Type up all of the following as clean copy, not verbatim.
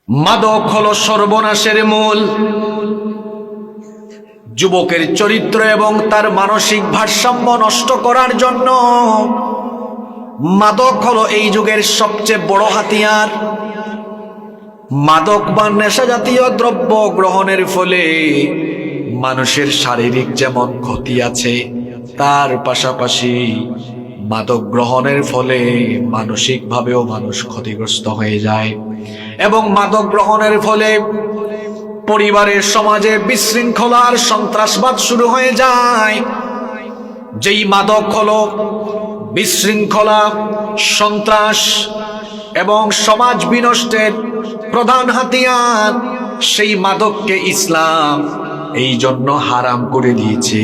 মাদক হলো সর্বনাশের মূল। যুবকের চরিত্র এবং তার মানসিক ভারসাম্য নষ্ট করার জন্য মাদক হলো এই যুগের সবচেয়ে বড় হাতিয়ার। মাদক বা নেশা জাতীয় দ্রব্য গ্রহণের ফলে মানুষের শারীরিক যেমন ক্ষতি আছে, তার পাশাপাশি মাদক গ্রহণের ফলে মানসিকভাবেও মানুষ ক্ষতিগ্রস্ত হয়ে যায়। এবং মাদক গ্রহণের ফলে পরিবারের সমাজে বিশৃঙ্খলা আর সন্ত্রাসবাদ শুরু হয়ে যায়। যেই মাদক হলো বিশৃঙ্খলা, সন্ত্রাস এবং সমাজ বিনষ্টের প্রধান হাতিয়ার, সেই মাদককে ইসলাম এই জন্য হারাম করে দিয়েছে,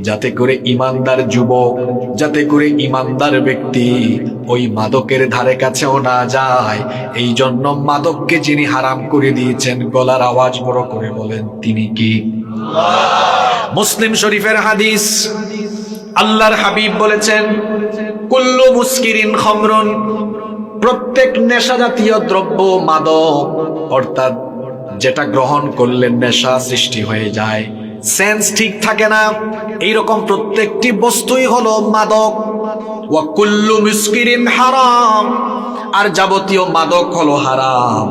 যাতে করে ইমানদার যুবক, যাতে করে ইমানদার ব্যক্তি ওই মাদকের ধারে কাছেও না যায়। এই জন্য মাদককে যিনি হারাম করে দিয়েছেন, গলার আওয়াজ বড় করে বলেন তিনি কি? মুসলিম শরীফের হাদিস, আল্লাহর হাবিব বলেছেন, কুল্লু মুস্কিরিন খামরুন, প্রত্যেক নেশা জাতীয় দ্রব্য মাদক, অর্থাৎ যেটা গ্রহণ করলে নেশা সৃষ্টি হয়ে যায়, সেন্স ঠিক থাকে না, এইরকম প্রত্যেকটি বস্তুই হলো মাদক। ওয়া কুল্লু মুস্কিরিন হারাম, আর যাবতীয় মাদক হলো হারাম।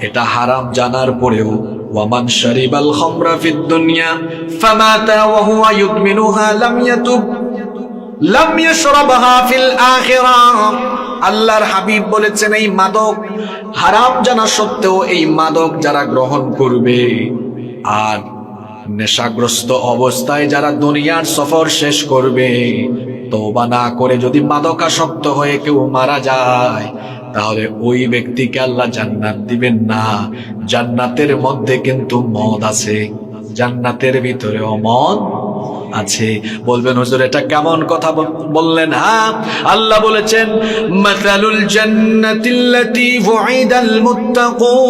এটা হারাম জানার পরেও ওয়ামান শারিবাল খামরা ফিদ দুনিয়া ফামাতা ওয়া হুয়া ইউদমিনুহা লাম ইয়াতুব লাম ইয়াশরাবহা ফিল আখিরাহ। আল্লাহর হাবিব বলেছেন, এই মাদক হারাম জানা সত্ত্বেও এই মাদক যারা গ্রহণ করবে আর নেশাগ্রস্ত অবস্থায় যারা দুনিয়ার সফর শেষ করবে, তওবা না করে যদি মাদকাসক্ত হয়ে কেউ মারা যায়, তাহলে ওই ব্যক্তিকে আল্লাহ জান্নাত দিবেন না। জান্নাতের মধ্যে কিন্তু মদ আছে, জান্নাতের ভিতরেও মদ আছে। বলবেন হুজুর এটা কেমন কথা বললেন? হ্যাঁ, আল্লাহ বলেছেন, মাসালুল জান্নাতিল্লাতী ওয়াইদাল মুত্তাকুন,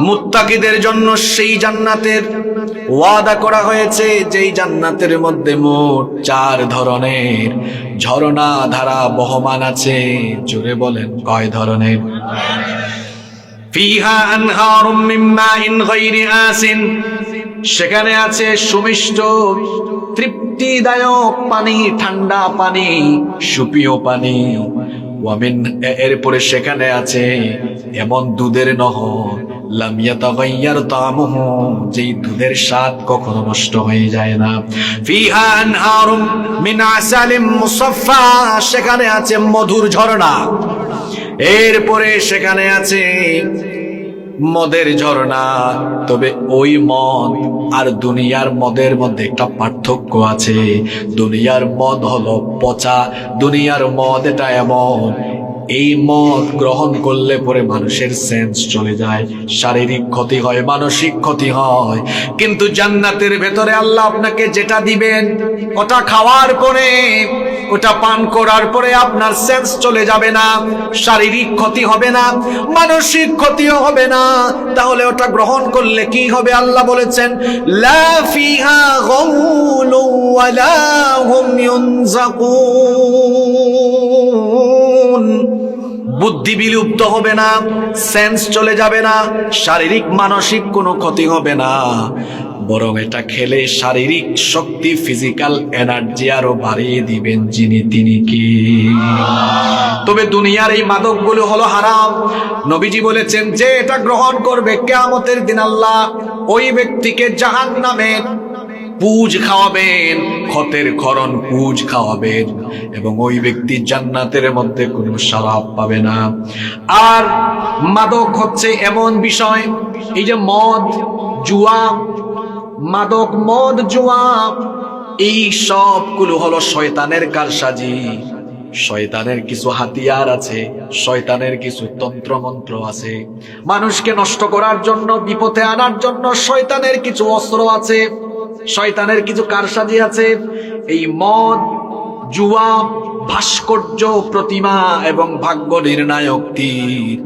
মুত্তাকিদের জন্য সেই জান্নাতের ওয়াদা করা হয়েছে, যেই জান্নাতের মধ্যে মোট 4 ধরনের ঝর্ণা ধারা বহমান আছে। জোরে বলেন কয় ধরনের? ফিহা আনহারুম মিন মাইন গায়রি আসিন, সেখানে আছে সুমিষ্ট তৃপ্তিদায়ক পানি, ঠান্ডা পানি, সুপেয় পানি। ওয়ামিন, এরপরে সেখানে আছে এমন দুধের নহর, লাম ইয়াতাগায়্যার তা'মুহু, যেই দুধের স্বাদ কখনো নষ্ট হয়ে যায় না। ফিহা আনহারুম মিন আসালিম মুসাফফা, সেখানে আছে মধুর ঝর্ণা। এরপরে সেখানে আছে মদের ঝর্ণা। তবে ওই মদ আর দুনিয়ার মদের মধ্যে একটা পার্থক্য আছে। দুনিয়ার মদ হলো পচা, দুনিয়ার মদ এটা এমন, এই মদ গ্রহণ করলে পরে মানুষের সেন্স চলে যায়, শারীরিক ক্ষতি হয়, মানসিক ক্ষতি হয়। কিন্তু জান্নাতের ভেতরে আল্লাহ আপনাকে যেটা দিবেন, ওটা খাওয়ার পরে, ওটা পান করার পরে আপনার সেন্স চলে যাবে না, শারীরিক ক্ষতি হবে না, মানসিক ক্ষতিও হবে না। তাহলে ওটা গ্রহণ করলে কি হবে? আল্লাহ বলেছেন, লা ফিহা গাউলু ওয়ালা হুম ইউনজাকুন, বুদ্ধি বিলুপ্ত হবে না, সেন্স চলে যাবে না, শারীরিক মানসিক কোনো ক্ষতি হবে না, বরং এটা খেলে শারীরিক শক্তি, ফিজিক্যাল এনার্জি আরো বাড়িয়ে দিবেন যিনি, তিনি কি? তবে দুনিয়ার এই মাদকগুলো হলো হারাম। নবীজি বলেছেন, যে এটা গ্রহণ করবে কিয়ামতের দিন আল্লাহ ওই ব্যক্তিকে জাহান্নামের পুজ খাওয়াবেন, ক্ষতের ক্ষরণ পুজ খাওয়াবেন, এবং ওই ব্যক্তি জান্নাতের মধ্যে কোনো শরাব পাবে না। আর মাদক হচ্ছে এমন বিষয়, এই যে মদ, জুয়া, মাদক, মদ, জুয়া, এই সবগুলো হলো শয়তানের কারসাজি। শয়তানের কিছু হাতিয়ার আছে, শয়তানের কিছু তন্ত্রমন্ত্র আছে, মানুষকে নষ্ট করার জন্য, বিপদে আনার জন্য শয়তানের কিছু অস্ত্র আছে, শয়তানের কিছু কারসাজি আছে। এই মদ, জুয়া, ভাস্কর্য, প্রতিমা এবং ভাগ্য নির্ণায়ক তীর,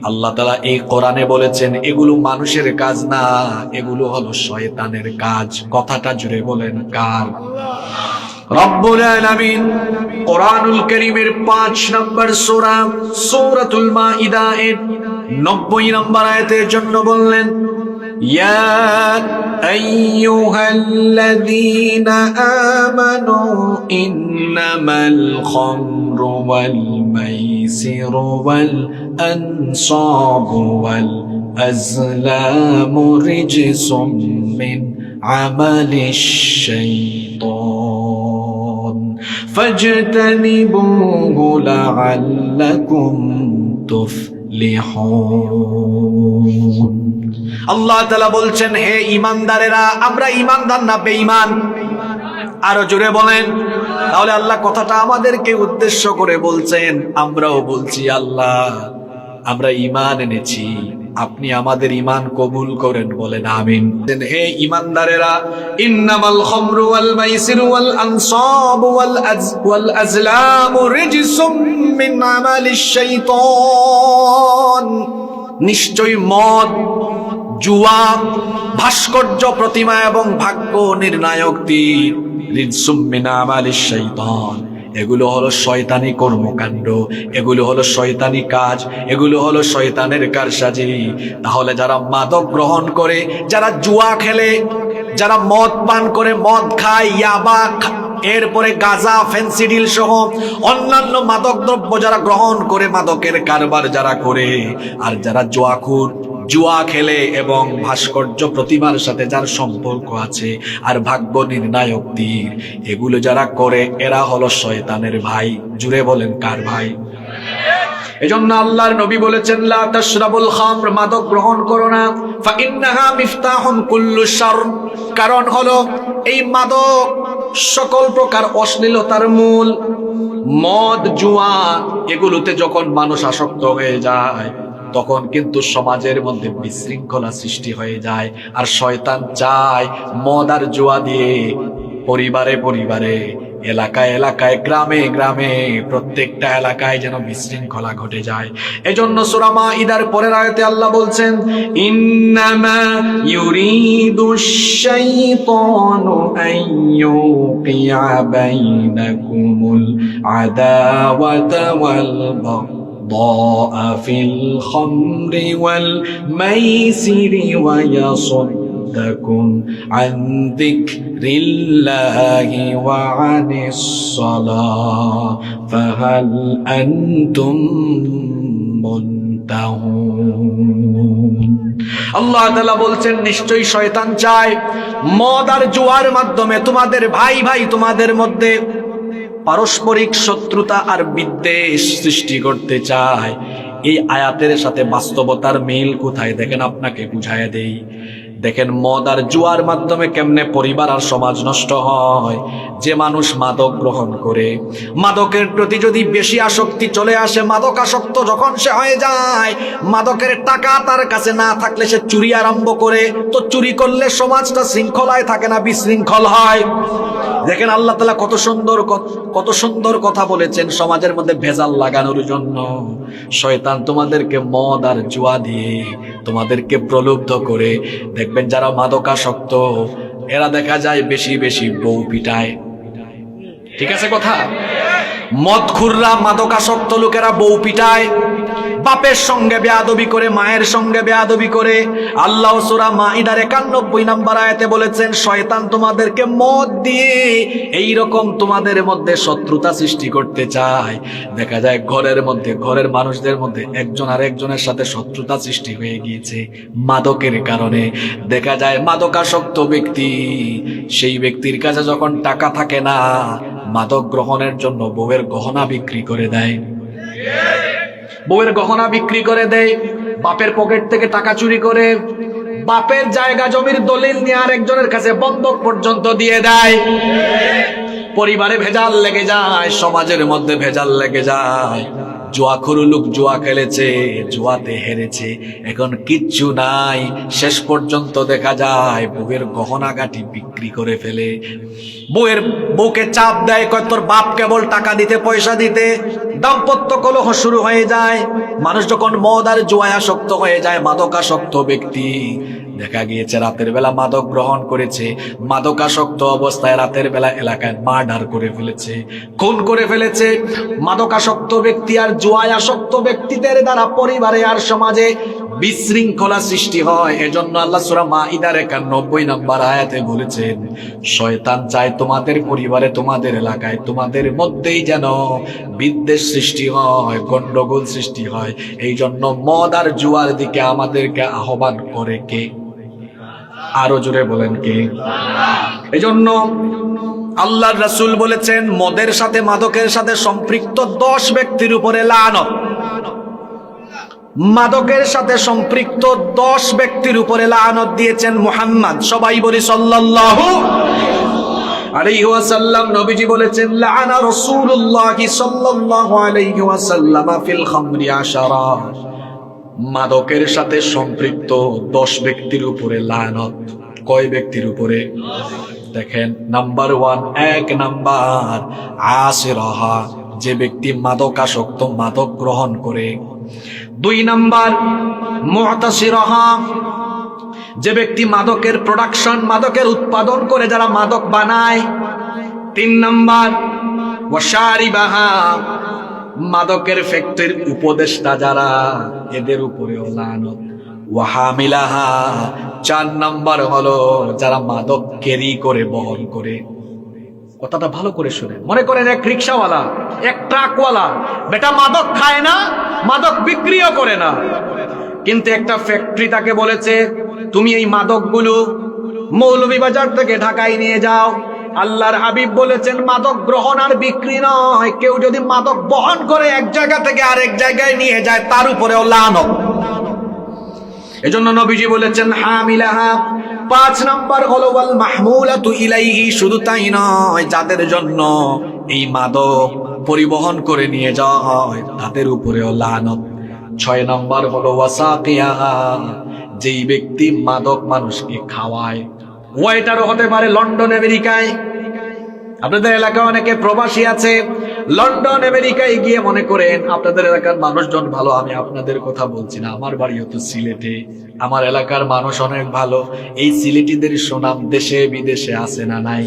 আল্লাহ তাআলা এই কোরআনে বলেছেন এগুলো মানুষের কাজ না, এগুলো হলো শয়তানের কাজ। কথাটা জুড়ে বলেন কার? রব্বুল আলামিন কোরআনুল কারীমের 5 নম্বর সূরা সূরাতুল মাইদা এর 90 নম্বর আয়াতের জন্য বললেন, ইয়া আইয়ুহাল্লাযীনা আমানু ইন্নামাল খামরু ওয়াল মাইসিরু ওয়াল আনসাবু ওয়াল আজলামু রিজসুম মিন আমালিশ শাইতান ফাজতানিবুহু লাআল্লাকুম তুফলিহুন। আল্লাহ তাআলা বলছেন, হে ঈমানদারেরা, আমরা ঈমানদার না বেঈমান? আরো জোরে বলেন। তাহলে আল্লাহ কথাটা আমাদেরকে উদ্দেশ্য করে বলছেন, আমরাও বলছি আল্লাহ আমরা ঈমান এনেছি, আপনি আমাদের ঈমান কবুল করেন, বলেন আমিন। হে ঈমানদারেরা, ইন্নামাল খামরু ওয়াল মাইসিরু ওয়াল আনসাবু ওয়াল আজলামু রিজসুম মিন আমালিশ শাইতান। নিশ্চয়ই মদ, জুয়া, ভাস্কর্য প্রতিমা এবং ভাগ্য নির্ণায়ক তীর, রিজসুম মিন আমালিশ শাইতান, এগুলো হলো শয়তানি কর্মকাণ্ড, এগুলো হলো শয়তানি কাজ, এগুলো হলো শয়তানের কারসাজি। তাহলে যারা মাদক গ্রহণ করে, যারা জুয়া খেলে, যারা মদ পান করে, মদ খায়, ইয়াবা, এরপরে গাঁজা, ফেন্সিডিল সহ অন্যান্য মাদক দ্রব্য যারা গ্রহণ করে, মাদকের কারবার যারা করে, আর যারা জুয়াখুর, জুয়া খেলে এবং ভাস্কর্য প্রতিমার সাথে যার সম্পর্ক আছে, আর ভাগ্য নির্ণায়ক তীর, এগুলো যারা করে, এরা হলো শয়তানের ভাই। জুড়ে বলেন কার ভাই? এজন্য আল্লাহর নবী বলেছেন, লা তাশরাবুল খামর, মাদক গ্রহণ করো না, ফা ইন্নাহা মিফতাহুন কুল্লু শার, কারণ হলো এই মাদক সকল প্রকার অশ্লীলতার মূল। মদ, জুয়া, এগুলোতে যখন মানুষ আসক্ত হয়ে যায়, তখন কিন্তু সমাজের মধ্যে বিশৃঙ্খলা সৃষ্টি হয়ে যায়। আর শয়তান চায় মদ আর জুয়া দিয়ে পরিবারে পরিবারে, এলাকায় এলাকায়, গ্রামে গ্রামে, প্রত্যেকটা এলাকায় যেন বিশৃঙ্খলা ঘটে যায়। এজন্য সূরা মাইদার পরের আয়াতে আল্লাহ বলছেন, ইন্নামা ইউরিদুশ শাইতানু আইয়ুকিয়া বাইনাকুমুল আদাওয়াতা ওয়াল বাগদাআ ফিল খামরি ওয়াল মাইসিরি ওয়া ইয়াসুদ্দাকুম আন যিকরিল্লাহি ওয়া আনিস সালাহ ফাহাল আনতুম মুনতাহুন। আল্লাহ তাআলা বলছেন, নিশ্চয়ই শয়তান চায় মদ আর জুয়ার মাধ্যমে তোমাদের ভাই ভাই, তোমাদের মধ্যে পারস্পরিক শত্রুতা আর বিদ্বেষ সৃষ্টি করতে চায়। এই আয়াতের সাথে বাস্তবতার মিল কোথায় দেখেন, আপনাকে বুঝাইয়া দেই। দেখেন মদ আর জুয়ার মাধ্যমে কেমনে পরিবার আর সমাজ নষ্ট হয়। যে মানুষ মাদক গ্রহণ করে, মাদকের প্রতি যদি বেশি আসক্তি চলে আসে, মাদক আসক্ত যখন সে হয়ে যায়, মাদকের টাকা তার কাছে না থাকলে সে চুরি আরম্ভ করে। তো চুরি করলে সমাজটা শৃঙ্খলায় থাকে না, বিশৃঙ্খল হয়। দেখেন আল্লাহ তাআলা কত সুন্দর কথা বলেছেন সমাজের মধ্যে ভেজাল লাগানোর জন্য। শয়তান তোমাদেরকে মদ আর জুয়া দিয়ে তোমাদেরকে প্রলুব্ধ করে। দেখবেন যারা মাদকাসক্ত, এরা দেখা যায় বেশি বেশি বউ পিটায়। ঠিক আছে কথা? মদখুররা, মাদকাসক্ত লোকেরা বউ পিটায়, বাপের সঙ্গে বেয়াদবি করে, মায়ের সঙ্গে বেয়াদবি করে। আল্লাহ সূরা মাইদার 91 নম্বর আয়াতে বলেছেন, শয়তান তোমাদেরকে মদ দিয়ে এই রকম তোমাদের মধ্যে শত্রুতা সৃষ্টি করতে চায়। দেখা যায় ঘরের মধ্যে, ঘরের মানুষদের মধ্যে একজন আর একজনের সাথে শত্রুতা সৃষ্টি হয়ে গিয়েছে মাদকের কারণে। দেখা যায় মাদকাসক্ত ব্যক্তি, সেই ব্যক্তির কাছে যখন টাকা থাকে না, মাদক গ্রহণের জন্য বউয়ের গহনা বিক্রি করে দেয়। বউয়ের গহনা বিক্রি করে দেয়, বাপের পকেট থেকে টাকা চুরি করে, বাপের জায়গা জমির দলিল নিয়ে আরেকজনের কাছে বন্ধক পর্যন্ত দিয়ে দেয়। পরিবারে ভেজাল লেগে যায়, সমাজের মধ্যে ভেজাল লেগে যায়। জুয়াখুর লোক জুয়া খেলেছে, জুয়াতে হেরেছে, এখন কিচ্ছু নাই। শেষ পর্যন্ত দেখা যায় বউয়ের গহনাগাটি বিক্রি করে ফেলে। বউকে চাপ দেয়, কয় তোর বাপ কেবল টাকা দিতে, পয়সা দিতে, দাম্পত্য কলহ শুরু হয়ে যায়। মানুষ যখন মদ আর জুয়ায় আসক্ত হয়ে যায়, মাদকাসক্ত ব্যক্তি, দেখা গিয়েছে রাতের বেলা মাদক গ্রহণ করেছে, মাদকাসক্ত অবস্থায় রাতের বেলা এলাকায় মার্ডার করে ফেলেছে, খুন করে ফেলেছে। মাদকাসক্ত ব্যক্তি আর জুয়ায় আসক্ত ব্যক্তিদের দ্বারা পরিবারে আর সমাজে বিশৃঙ্খলা সৃষ্টি হয়। এজন্য আল্লাহ সূরা মাইদার 91 নম্বর আয়াতে বলেছেন, শয়তান চায় তোমাদের পরিবারে, তোমাদের এলাকায়, তোমাদের মধ্যেই যেন বিদ্বেষ সৃষ্টি হয়, গন্ডগোল সৃষ্টি হয়। এই জন্য মদ আর জুয়ার দিকে আমাদেরকে আহ্বান করে কে? আরো জোরে বলেন কে? এজন্য আল্লাহর রাসূল বলেছেন, মদের সাথে মাদকের সাথে সম্পৃক্ত 10 ব্যক্তির উপরে লানত। মাদকের সাথে সম্পৃক্ত 10 ব্যক্তির উপরে লানত দিয়েছেন মুহাম্মদ। সবাই বলি সাল্লাল্লাহু আলাইহি ওয়াসাল্লাম। নবীজি বলেছেন, লাআনা রাসূলুল্লাহ সাল্লাল্লাহু আলাইহি ওয়াসাল্লাম ফিল খামরি 10। মাদকের সাথে সম্পৃক্ত 10 ব্যক্তির উপরে লানত। কয় ব্যক্তির উপরে? দেখেন, নাম্বার 1, 1 নাম্বার আসিরাহা, যে ব্যক্তি মাদকাসক্ত, মাদক গ্রহণ করে। 2 নাম্বার মুতাসিরাহা, যে ব্যক্তি মাদকের প্রোডাকশন, মাদকের উৎপাদন করে, যারা মাদক বানায়। 3 নাম্বার ওয়াশারিবাহা, মাদকের ফ্যাক্টরির উপদেষ্টা যারা, এদের উপরেও লানত। ওয়াহামিলাহা, 4 নাম্বার হলো যারা মাদক ক্যারি করে, বহন করে। কথাটা ভালো করে শুনেন। মনে করেন এক রিক্সাওয়ালা, এক ট্রাকওয়ালা, বেটা মাদক খায় না, মাদক বিক্রিও করে না, কিন্তু একটা ফ্যাক্টরি তাকে বলেছে, তুমি এই মাদকগুলো মৌলভীবাজার থেকে ঢাকায় নিয়ে যাও। আল্লাহর হাবিব বলেছেন, মাদক গ্রহণ আর বিক্রি নয়, কেউ যদি মাদক বহন করে এক জায়গা থেকে আরেক জায়গায় নিয়ে যায়, তার উপরেও লানত। এজন্য নবীজি বলেছেন হামিলাহা। 5 নাম্বার হলো ওয়াল মাহমুলাতু ইলাইহি, শুধু তাই নয়, যাদের জন্য এই মাদক পরিবহন করে নিয়ে যাওয়া হয়, তাদের উপরেও লানত। 6 নাম্বার হলো ওয়াসাকিয়াহা, যেই ব্যক্তি মাদক মানুষকে খাওয়ায়। ওয়েটারও হতে পারে লন্ডন আমেরিকায়। আপনাদের এলাকায় অনেকে প্রবাসী আছে, লন্ডন আমেরিকায় গিয়ে মনে করেন আপনাদের এলাকার মানুষজন ভালো, আমি আপনাদের কথা বলছি না, আমার বাড়িও তো সিলেটে, আমার এলাকার মানুষ অনেক ভালো। এই সিলেটিদের সুনাম দেশে বিদেশে আছে না নাই?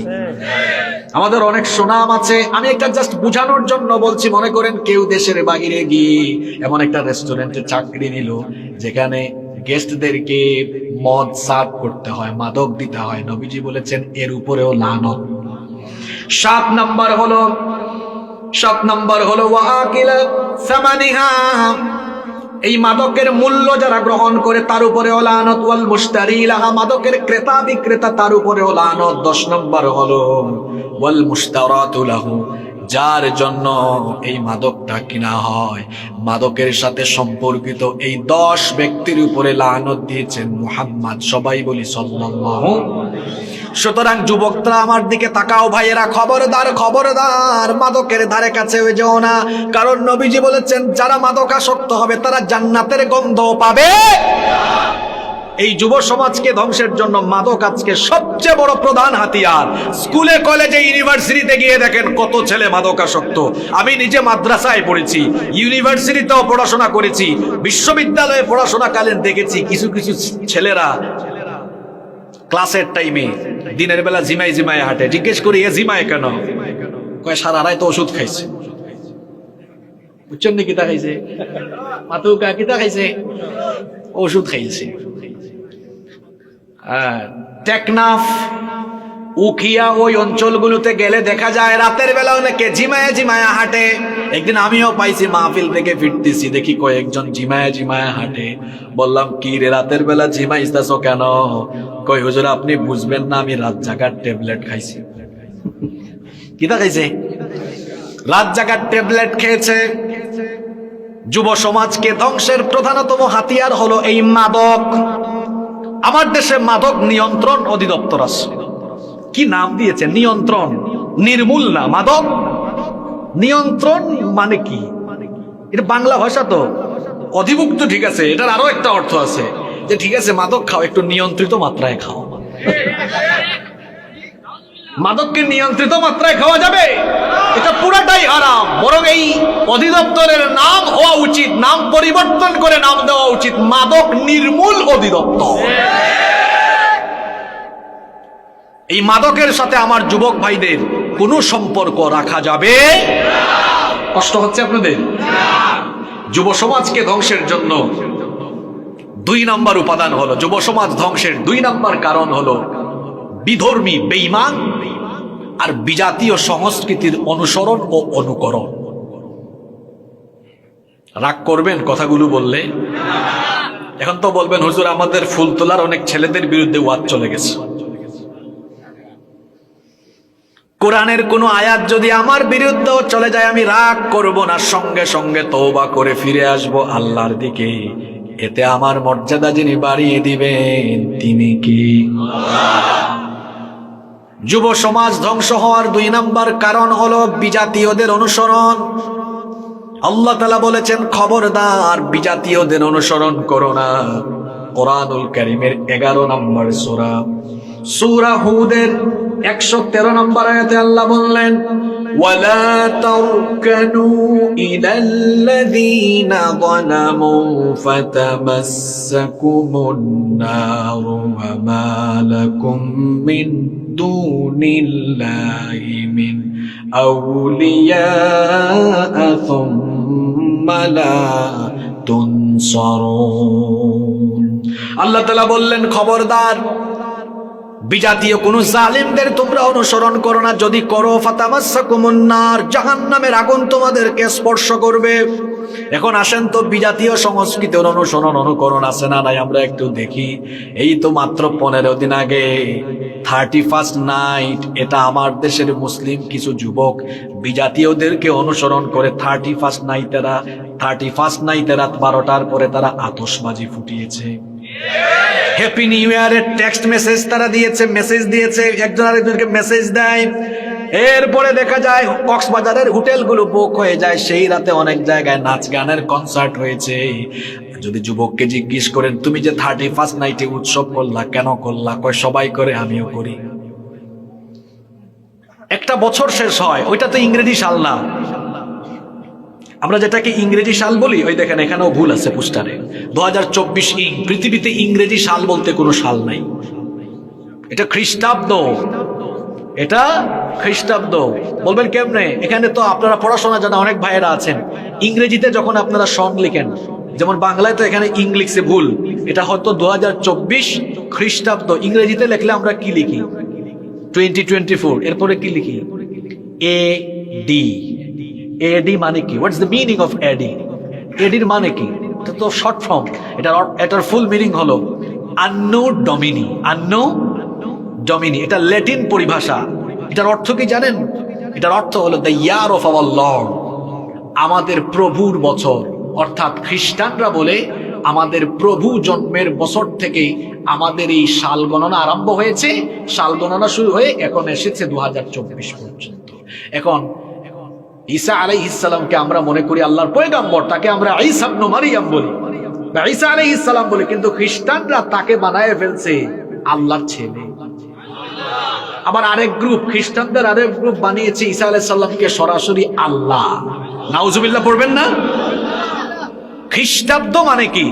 আমাদের অনেক সুনাম আছে। আমি একটা জাস্ট বুঝানোর জন্য বলছি। মনে করেন কেউ দেশের বাইরে গিয়ে এমন একটা রেস্টুরেন্টে চাকরি নিল, যেখানে গেস্টদেরকে মদ সার্ভ করতে হয়, মাদক দিতে হয়। নবীজি বলেছেন এর উপরেও লানত। 7 নাম্বার হলো ওয়াকিলা সামানিহা, এই মাদকের মূল্য যারা গ্রহণ করে তার উপরেও লানত। ওয়াল মুশতারি লাহা, মাদকের ক্রেতা বিক্রেতা তার উপরেও লানত। 10 নাম্বার হলো ওয়াল মুশতারাতু লাহু, যার জন্য এই মাদকটা কিনা হয়, মাদকের সাথে সম্পর্কিত এই 10 ব্যক্তির উপরে লানত দিয়েছেন মুহাম্মদ। সবাই বলি সাল্লাল্লাহু। সুতরাং যুবকরা আমার দিকে তাকাও, ভাইয়েরা, খবরদার খবরদার, মাদকের ধারে কাছে যেও না। কারণ নবীজি বলেছেন, যারা মাদকাসক্ত হবে তারা জান্নাতের গন্ধ পাবে। এই যুব সমাজকে ধ্বংসের জন্য মাদক আজকে সবচেয়ে বড় প্রধান হাতিয়ার। স্কুলে কলেজে ইউনিভার্সিটিতে গিয়ে দেখেন কত ছেলে মাদকাসক্ত। আমি নিজে মাদ্রাসায় পড়েছি, ইউনিভার্সিটিতেও পড়াশোনা করেছি, বিশ্ববিদ্যালয়ে পড়াশোনাকালীন দেখেছি কিছু কিছু ছেলেরা ক্লাসের টাইমে দিনের বেলা জিমাই জিমায় হাঁটে। জিজ্ঞেস করি, এ জিমায় কেন? কয় সারা রাত ওষুধ খাইছে। বুঝছেন নি কিতা খাইছে? মাতুকা কিতা খাইছে? ওষুধ খাইছে। টেকনাফ, উখিয়া, ওই অঞ্চলগুলোতে গেলে দেখা যায় রাতের বেলা অনেকে জিমায়া জিমায়া হাঁটে। একদিন আমিও পাইছি, মাহফিল থেকে ফিরতেছি, দেখি কয়েকজন জিমায়া জিমায়া হাঁটে। বললাম, কি রে, রাতের বেলা জিমাইতেছো কেন? কই হুজুর, আপনি বুঝবেন না, আমি রাত জাগার ট্যাবলেট খাইছি। কিতা খাইছে? রাত জাগার ট্যাবলেট খেয়েছে। যুব সমাজকে ধ্বংসের প্রধানতম হাতিয়ার হলো এই মাদক। আমার দেশে মাদক নিয়ন্ত্রণ অধিদপ্তর আছে। কি নাম দিয়েছে? নিয়ন্ত্রণ, নির্মূল না, মাদক নিয়ন্ত্রণ মানে কি? এটা বাংলা ভাষা তো, অধিভুক্ত, ঠিক আছে। এটার আরো একটা অর্থ আছে যে ঠিক আছে মাদক খাও, একটু নিয়ন্ত্রিত মাত্রায় খাও। মাদককে নিয়ন্ত্রিত মাত্রায় খাওয়া যাবে? এটা পুরাটাই হারাম। বরং এই অধিদপ্তরের নাম হওয়া উচিত, নাম পরিবর্তন করে নাম দেওয়া উচিত মাদক নির্মূল অধিদপ্তর। এই মাদকের সাথে আমার যুবক ভাইদের কোনো সম্পর্ক রাখা যাবে? কষ্ট হচ্ছে আপনাদের? যুব সমাজকে ধ্বংসের জন্য 2 নম্বর উপাদান হলো, যুব সমাজ ধ্বংসের 2 নম্বর কারণ হলো বিধর্মী, বেঈমান আর বিজাতীয় সংস্কৃতির অনুসরণ ও অনুকরণ। রাগ করবেন কথাগুলো বললে? এখন তো বলবেন হুজুর আমাদের ফুলতলার অনেক ছেলেদের বিরুদ্ধে ওয়াজ চলে গেছে। কোরআনের কোন আয়াত যদি আমার বিরুদ্ধেও চলে যায় আমি রাগ করব না, সঙ্গে সঙ্গে তওবা করে ফিরে আসব আল্লাহর দিকে। এতে আমার মর্যাদা যিনি বাড়িয়ে দিবেন তিনি কি? যুব সমাজ ধ্বংস হওয়ার 2 নম্বর কারণ হলো বিজাতীয়দের অনুসরণ। আল্লাহ তাআলা বলেছেন খবরদার বিজাতীয়দের অনুসরণ করো না। কোরআনুল কারীমের 11 নম্বর সূরা হুদের 113 নম্বর আয়াতে আল্লাহ বললেন ওয়ালা তারকানু ইলাল্লাযীনা যালামু ফাতামাসসাকুমুন নার ওয়া মা লাকুম মিন দুনিল্লাহি মিন আউলিয়া সুম্মা লা তুনসারুন। আল্লাহ তাআলা বললেন খবরদার বিজাতীয় কোন জালিমদের তোমরা অনুসরণ করো না। যদি করো ফাতামাসসাকুমুন নার, জাহান্নামের আগুন তোমাদেরকে স্পর্শ করবে। এখন আসেন তো বিজাতীয় সংস্কৃতির অনুসরণ অনুকরণ আছে না নাই আমরা একটু দেখি। এই তো মাত্র 15 দিন আগে 31st নাইট, এটা আমার দেশের মুসলিম কিছু যুবক বিজাতীয়দেরকে অনুসরণ করে 31st নাইটে রাত 12টার পরে তারা আতশবাজি ফুটিয়েছে। হ্যাপি নিউ ইয়ারের টেক্সট মেসেজ তারা দিয়েছে, একজন আরেকজনকে মেসেজ দেয়। এরপরে দেখা যায় কক্সবাজারের হোটেলগুলো বুক হয়ে যায়, সেই রাতে অনেক জায়গায় নাচ গানের কনসার্ট হয়েছে। যদি যুবককে জিজ্ঞেস করেন তুমি যে 31st নাইটে উৎসব করলা, কেন করলা? কয় সবাই করে আমিও করি। একটা বছর শেষ হয়, ওইটা তো ইংরেজি সাল না। আমরা যেটাকে ইংরেজি সাল বলি, ওই দেখেন এখানেও ভুল আছে পোস্টারে 2024। পৃথিবীতে ইংরেজি সাল বলতে কোনো সাল নাই, এটা খ্রিস্টাব্দ। এটা খ্রিস্টাব্দ। বলবেন কেমনে? এখানে তো আপনারা পড়াশোনা জানা অনেক ভাইয়েরা আছেন। ইংরেজিতে যখন আপনারা সন লিখেন, যেমন বাংলায় তো এখানে ইংলিশে ভুল, এটা হয়তো 2024 খ্রিস্টাব্দ। ইংরেজিতে লিখলে আমরা কি লিখি? 2024। এরপরে কি লিখি? AD। AD মানে কি? What's the meaning of AD? AD-র মানে কি? এটা তো শর্ট ফর্ম। এটার ফুল মিনিং হলো আন্নো ডমিনি। আন্নো ডমিনি, এটা ল্যাটিন পরিভাষা। এটার অর্থ কি জানেন? এটার অর্থ হলো the year of our Lord, আমাদের প্রভুর বছর। অর্থাৎ খ্রিস্টানরা বলে আমাদের প্রভু জন্মের বছর থেকে আমাদের এই সাল গণনা আরম্ভ হয়েছে। সাল গণনা শুরু হয়ে এখন এসেছে 2024 পর্যন্ত। এখন ঈসা আলাইহিস সালামকে আমরা মনে করি আল্লাহর পয়গম্বর, তাকে আমরা ঈসা ইবনে মারইয়াম বলি বা ঈসা আলাইহিস সালাম বলি, কিন্তু খ্রিস্টানরা তাকে বানায় ফেলছে আল্লাহর ছেলে। আবার আরেক গ্রুপ, খ্রিস্টানদের আরেক গ্রুপ বানিয়েছে ঈসা আলাইহিস সালামকে সরাসরি আল্লাহ। নাউজুবিল্লাহ পড়বেন না? খ্রিস্টাব্দ মানে কি?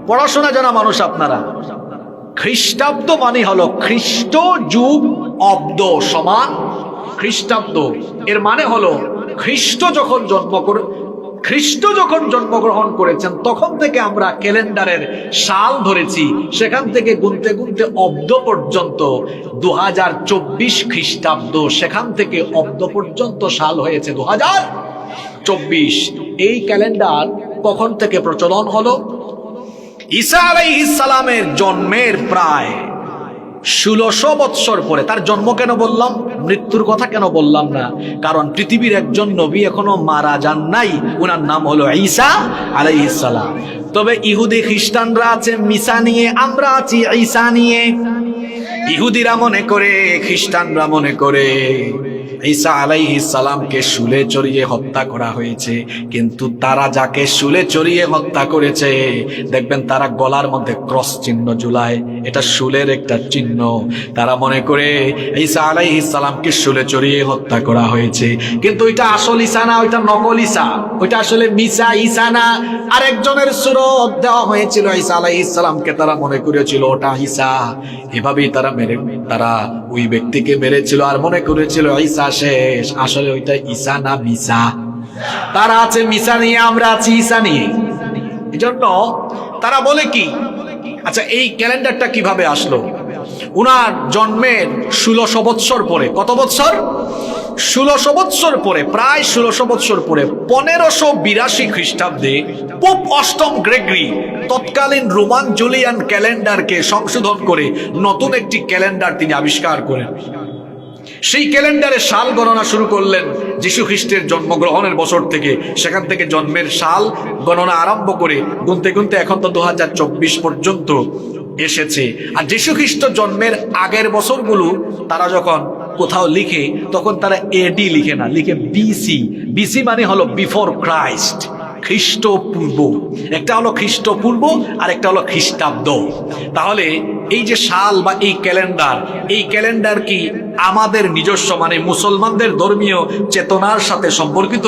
পড়াশোনা জানা মানুষ আপনারা, খ্রিস্টাব্দ মানে হলো খ্রিস্ট যুগ অব্দ সমান খ্রিস্টাব্দ। এর মানে হলো খ্রিস্ট যখন জন্মগ্রহণ করেছেন তখন থেকে আমরা ক্যালেন্ডারের সাল ধরেছি, সেখান থেকে গুনতে গুনতে অব্দ পর্যন্ত 2024 খ্রিস্টাব্দ, সেখান থেকে অব্দ পর্যন্ত সাল হয়েছে 2024। এই ক্যালেন্ডার কখন থেকে প্রচলন হলো? ঈসা আলাইহিস সালামের জন্মের প্রায় 1600 বৎসর পরে। তার জন্ম কেন বললাম, মৃত্যুর কথা কেন বললাম না? কারণ পৃথিবীর একজন নবী এখনো মারা যান নাই, উনার নাম হলো ঈসা আলাইহিস সালাম। তবে ইহুদি খ্রিস্টানরা আছে মিসা নিয়ে, আমরা আছি ঈসা নিয়ে। ইহুদিরা মনে করে, খ্রিস্টানরা মনে করে ঈসা আলাইহিস সালামকে শুলে চড়িয়ে হত্যা করা হয়েছে, কিন্তু তারা যাকে শুলে চড়িয়ে হত্যা করেছে দেখবেন তারা গলার মধ্যে ক্রস চিহ্ন ঝুলায়, এটা শুলের একটা চিহ্ন। তারা মনে করে ঈসা আলাইহিস সালামকে শুলে চড়িয়ে হত্যা করা হয়েছে, কিন্তু ওইটা আসল ঈসা না, ওইটা নকল ঈসা, ওইটা আসলে মিসা ঈসা না, আরেকজনের সূরত দেওয়া হয়েছিল ঈসা আলাইহিস সালামকে, তারা মনে করেছিল ওটা ঈসা। এভাবেই তারা ওই ব্যক্তিকে মেরেছিল আর মনে করেছিল ঈসা শেষ, আসলে ওইটা ঈসা না মিসা। তারা আছে মিসা নিয়ে, আমরা আছি ঈসা নিয়ে। এজন্য তারা বলে কি, আচ্ছা এই ক্যালেন্ডারটা কিভাবে আসলো? উনার জন্মের 1600 বৎসর পরে, কত বৎসর? 1600 বৎসর পরে, প্রায় 1600 বৎসর পরে 1582 খ্রিস্টাব্দে পোপ অষ্টম গ্রেগরি তৎকালীন রোমান জুলিয়ান ক্যালেন্ডারকে সংশোধন করে নতুন একটি ক্যালেন্ডার তিনি আবিষ্কার করেন। সেই ক্যালেন্ডারে সাল গণনা শুরু করলেন যীশু খ্রিস্টের জন্মগ্রহণের বছর থেকে। সেখান থেকে জন্মের সাল গণনা আরম্ভ করে গুনতে গুনতে এখন তো 2024 পর্যন্ত এসেছে। আর যীশু খ্রিস্ট জন্মের আগের বছরগুলো তারা যখন কোথাও লিখে তখন তারা এডি লিখে না, লিখে বিসি। বিসি মানে হলো বিফোর ক্রাইস্ট, খ্রিস্টপূর্ব। একটা হলো খ্রিস্টপূর্ব আর একটা হলো খ্রিস্টাব্দ। তাহলে এই যে সাল বা এই ক্যালেন্ডার কি আমাদের নিজস্ব, মানে মুসলমানদের ধর্মীয় চেতনার সাথে সম্পর্কিত?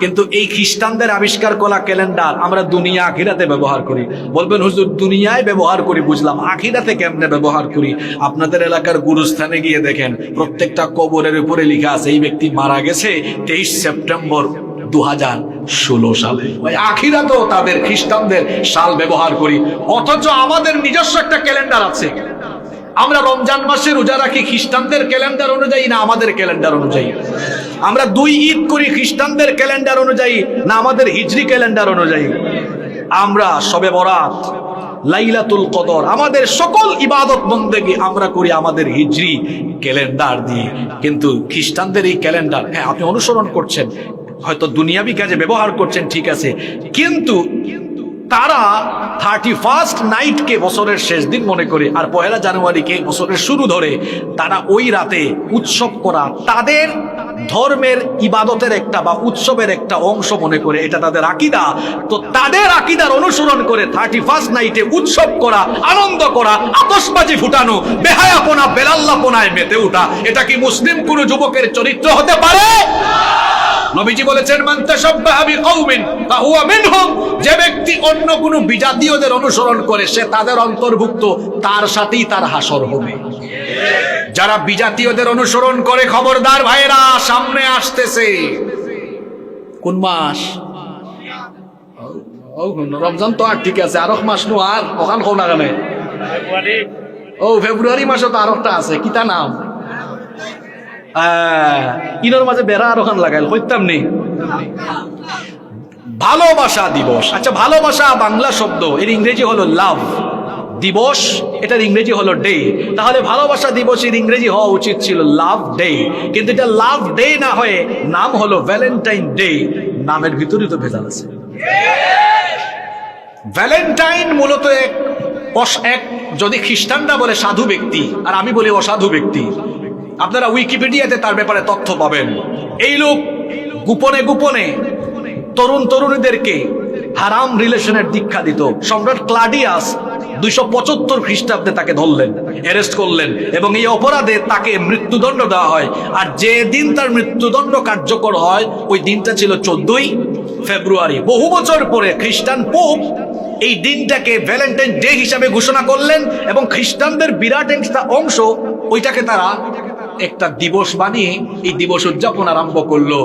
কিন্তু এই খ্রিস্টানদের আবিষ্কার করা ক্যালেন্ডার আমরা দুনিয়া আখিরাতে ব্যবহার করি। বলবেন হুজুর দুনিয়ায় ব্যবহার করি বুঝলাম, আখিরাতে কেমনে ব্যবহার করি? আপনাদের এলাকার গুরুস্থানে গিয়ে দেখেন প্রত্যেকটা কবরের উপরে লেখা আছে এই ব্যক্তি মারা গেছে 23 সেপ্টেম্বর 2016 সালে। আখিরাতেও তাদের খ্রিস্টানদের সাল ব্যবহার করি, অথচ আমাদের নিজস্ব একটা ক্যালেন্ডার আছে। আমরা রমজান মাসে রোজা রাখি খ্রিস্টানদের ক্যালেন্ডার অনুযায়ী না আমাদের ক্যালেন্ডার অনুযায়ী? আমরা 2 ঈদ করি খ্রিস্টানদের ক্যালেন্ডার অনুযায়ী না আমাদের হিজরি ক্যালেন্ডার অনুযায়ী? আমরা শবে বরাত, লাইলাতুল কদর, আমাদের সকল ইবাদত বন্দেগী আমরা করি আমাদের হিজরি ক্যালেন্ডার দিয়ে। কিন্তু খ্রিস্টানদের এই ক্যালেন্ডার, হ্যাঁ আপনি অনুসরণ করছেন, হয়তো দুনিয়াবি কাজে ব্যবহার করছেন, ঠিক আছে, কিন্তু তারা 31st নাইটকে বছরের শেষ দিন মনে করে আর 1 জানুয়ারিকে বছরের শুরু ধরে তারা ওই রাতে উৎসব করা তাদের ধর্মের ইবাদতের একটা বা উৎসবের একটা অংশ মনে করে, এটা তাদের আকীদা। তো তাদের আকীদার অনুসরণ করে 31st নাইটে উৎসব করা, আনন্দ করা, আতশবাজি ফুটানো, বেহায়াপনা বেলাল্লাপনায় মেতে ওঠা, এটা কি মুসলিম কোন যুবকের চরিত্র হতে পারে? নবীজি বলেছেন মান তাশাব্বাহা বিকওমিন ফাহুয়া মিনহুম, যে ব্যক্তি অন্য কোন বিজাতীয়দের অনুসরণ করে সে তাদের অন্তর্ভুক্ত, তার সাথেই তার হাসর হবে। যারা বিজাতীয়দের অনুসরণ করে খবরদার ভাইরা, সামনে আসতেছে কোন মাস? রমজান তো আর ঠিক আছে, আর এক মাস নো, আর ওখান কোন লাগানে ফেব্রুয়ারি মাসে তো আর একটা আছে, কিতা নাম? ইনোর মাঝে বেড়া আর ওখান লাগাইল হইতাম নেই। ভালোবাসা দিবস, আচ্ছা ভালোবাসা বাংলা শব্দ, এর ইংরেজি হলো লাভ দিবস, এটার ইংরেজি হলো ডে। তাহলে ভালোবাসা দিবসের ইংরেজি হওয়া উচিত ছিল লাভ ডে, কিন্তু এটা লাভ ডে না হয়ে নাম হলো ভ্যালেন্টাইন ডে। নামের ভিতরে তো ভেজাল আছে। ভ্যালেন্টাইন মূলত এক যদি খ্রিস্টানরা বলে সাধু ব্যক্তি আর আমি বলি অসাধু ব্যক্তি, আপনারা উইকিপিডিয়াতে তার ব্যাপারে তথ্য পাবেন। এই লোক গোপনে গোপনে তরুণ তরুণীদেরকে হারাম রিলেশনের দীক্ষা দিত। সম্রাট ক্লাডিয়াস 275 খ্রিস্টাব্দে তাকে ধরলেন, অ্যারেস্ট করলেন এবং এই অপরাধে তাকে মৃত্যুদণ্ড দেওয়া হয়। আর যে দিন তার মৃত্যুদণ্ড কার্যকর হয় ওই দিনটা ছিল 14ই ফেব্রুয়ারি। বহু বছর পরে খ্রিস্টান পোপ এই দিনটাকে ভ্যালেন্টাইন ডে হিসাবে ঘোষণা করলেন এবং খ্রিস্টানদের বিরাট একটা অংশ ওইটাকে তারা একটা দিবস বানিয়ে এই দিবস উদযাপন আরম্ভ করলো।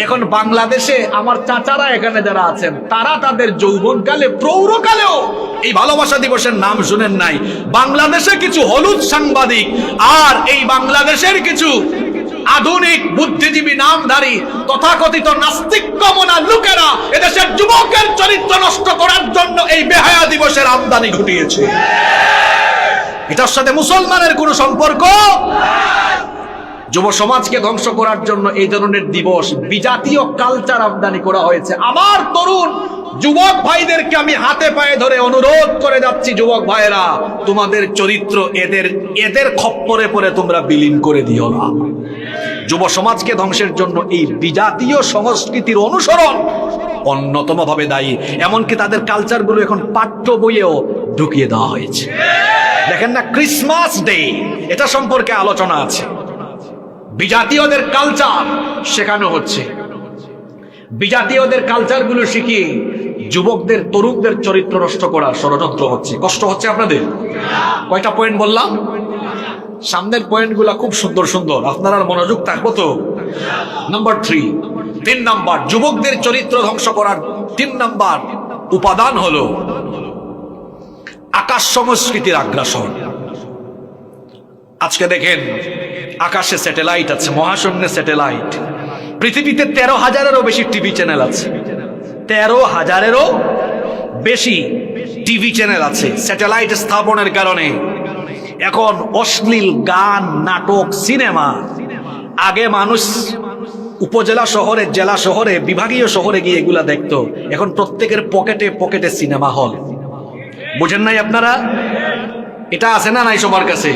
এখন বাংলাদেশে আমার চাচারা এখানে যারা আছেন তারা তাদের যৌবনকালে প্রৌঢ়কালেও এই ভালোবাসা দিবসের নাম শুনেন নাই। বাংলাদেশে কিছু হলুদ সাংবাদিক আর এই বাংলাদেশের কিছু আধুনিক বুদ্ধিজীবী নামধারী তথাকথিত নাস্তিক্যমনা লোকেরা এদেশের যুবকের চরিত্র নষ্ট করার জন্য এই বেহায়া দিবসের আমদানি ঘটিয়েছে। এটার সাথে মুসলমানের কোনো সম্পর্ক। যুব সমাজকে ধ্বংস করার জন্য এই ধরনের দিবস, বিজাতীয় কালচার আমদানি করা হয়েছে। আমার তরুণ যুবক ভাইদেরকে আমি হাতে পায়ে ধরে অনুরোধ করে যাচ্ছি, যুবক ভাইরা তোমাদের চরিত্র এদের খপ্পরে পরে তোমরা বিলীন করে দিও না। যুব সমাজকে ধ্বংসের জন্য এই বিজাতীয় সংস্কৃতির অনুসরণ অন্যতম ভাবে দায়ী। এমনকি তাদের কালচারগুলো এখন পাঠ্য বইয়েও ঢুকিয়ে দেওয়া হয়েছে। দেখেন না, ক্রিসমাস ডে, এটা সম্পর্কে আলোচনা আছে। বিজাতীয়দের কালচার শেখানো হচ্ছে, বিজাতীয়দের কালচারগুলো শিখিয়ে যুবকদের, তরুণদের চরিত্র নষ্ট করার ষড়যন্ত্র হচ্ছে। কষ্ট হচ্ছে আপনাদের? কয়টা পয়েন্ট বললাম? সামনের পয়েন্টগুলা খুব সুন্দর সুন্দর, আপনারা মনোযোগ থাকবো তো? নাম্বার 3, 3 নাম্বার যুবকদের চরিত্র ধ্বংস করার 3 নাম্বার উপাদান হলো আকাশ সংস্কৃতির আগ্রাসন। আজকে দেখেন, আকাশে স্যাটেলাইট আছে, মহাশূন্যে স্যাটেলাইট। পৃথিবীতে 13,000-এরও বেশি টিভি চ্যানেল আছে, 13,000-এরও বেশি টিভি চ্যানেল আছে। স্যাটেলাইট স্থাপনের কারণে এখন অশ্লীল গান, নাটক, সিনেমা, আগে মানুষ উপজেলা শহরে, জেলা শহরে, বিভাগীয় শহরে গিয়ে এগুলা দেখতো, এখন প্রত্যেকের পকেটে পকেটে সিনেমা হল। বুঝেন নাই আপনারা? এটা আছে না নাই সবার কাছে?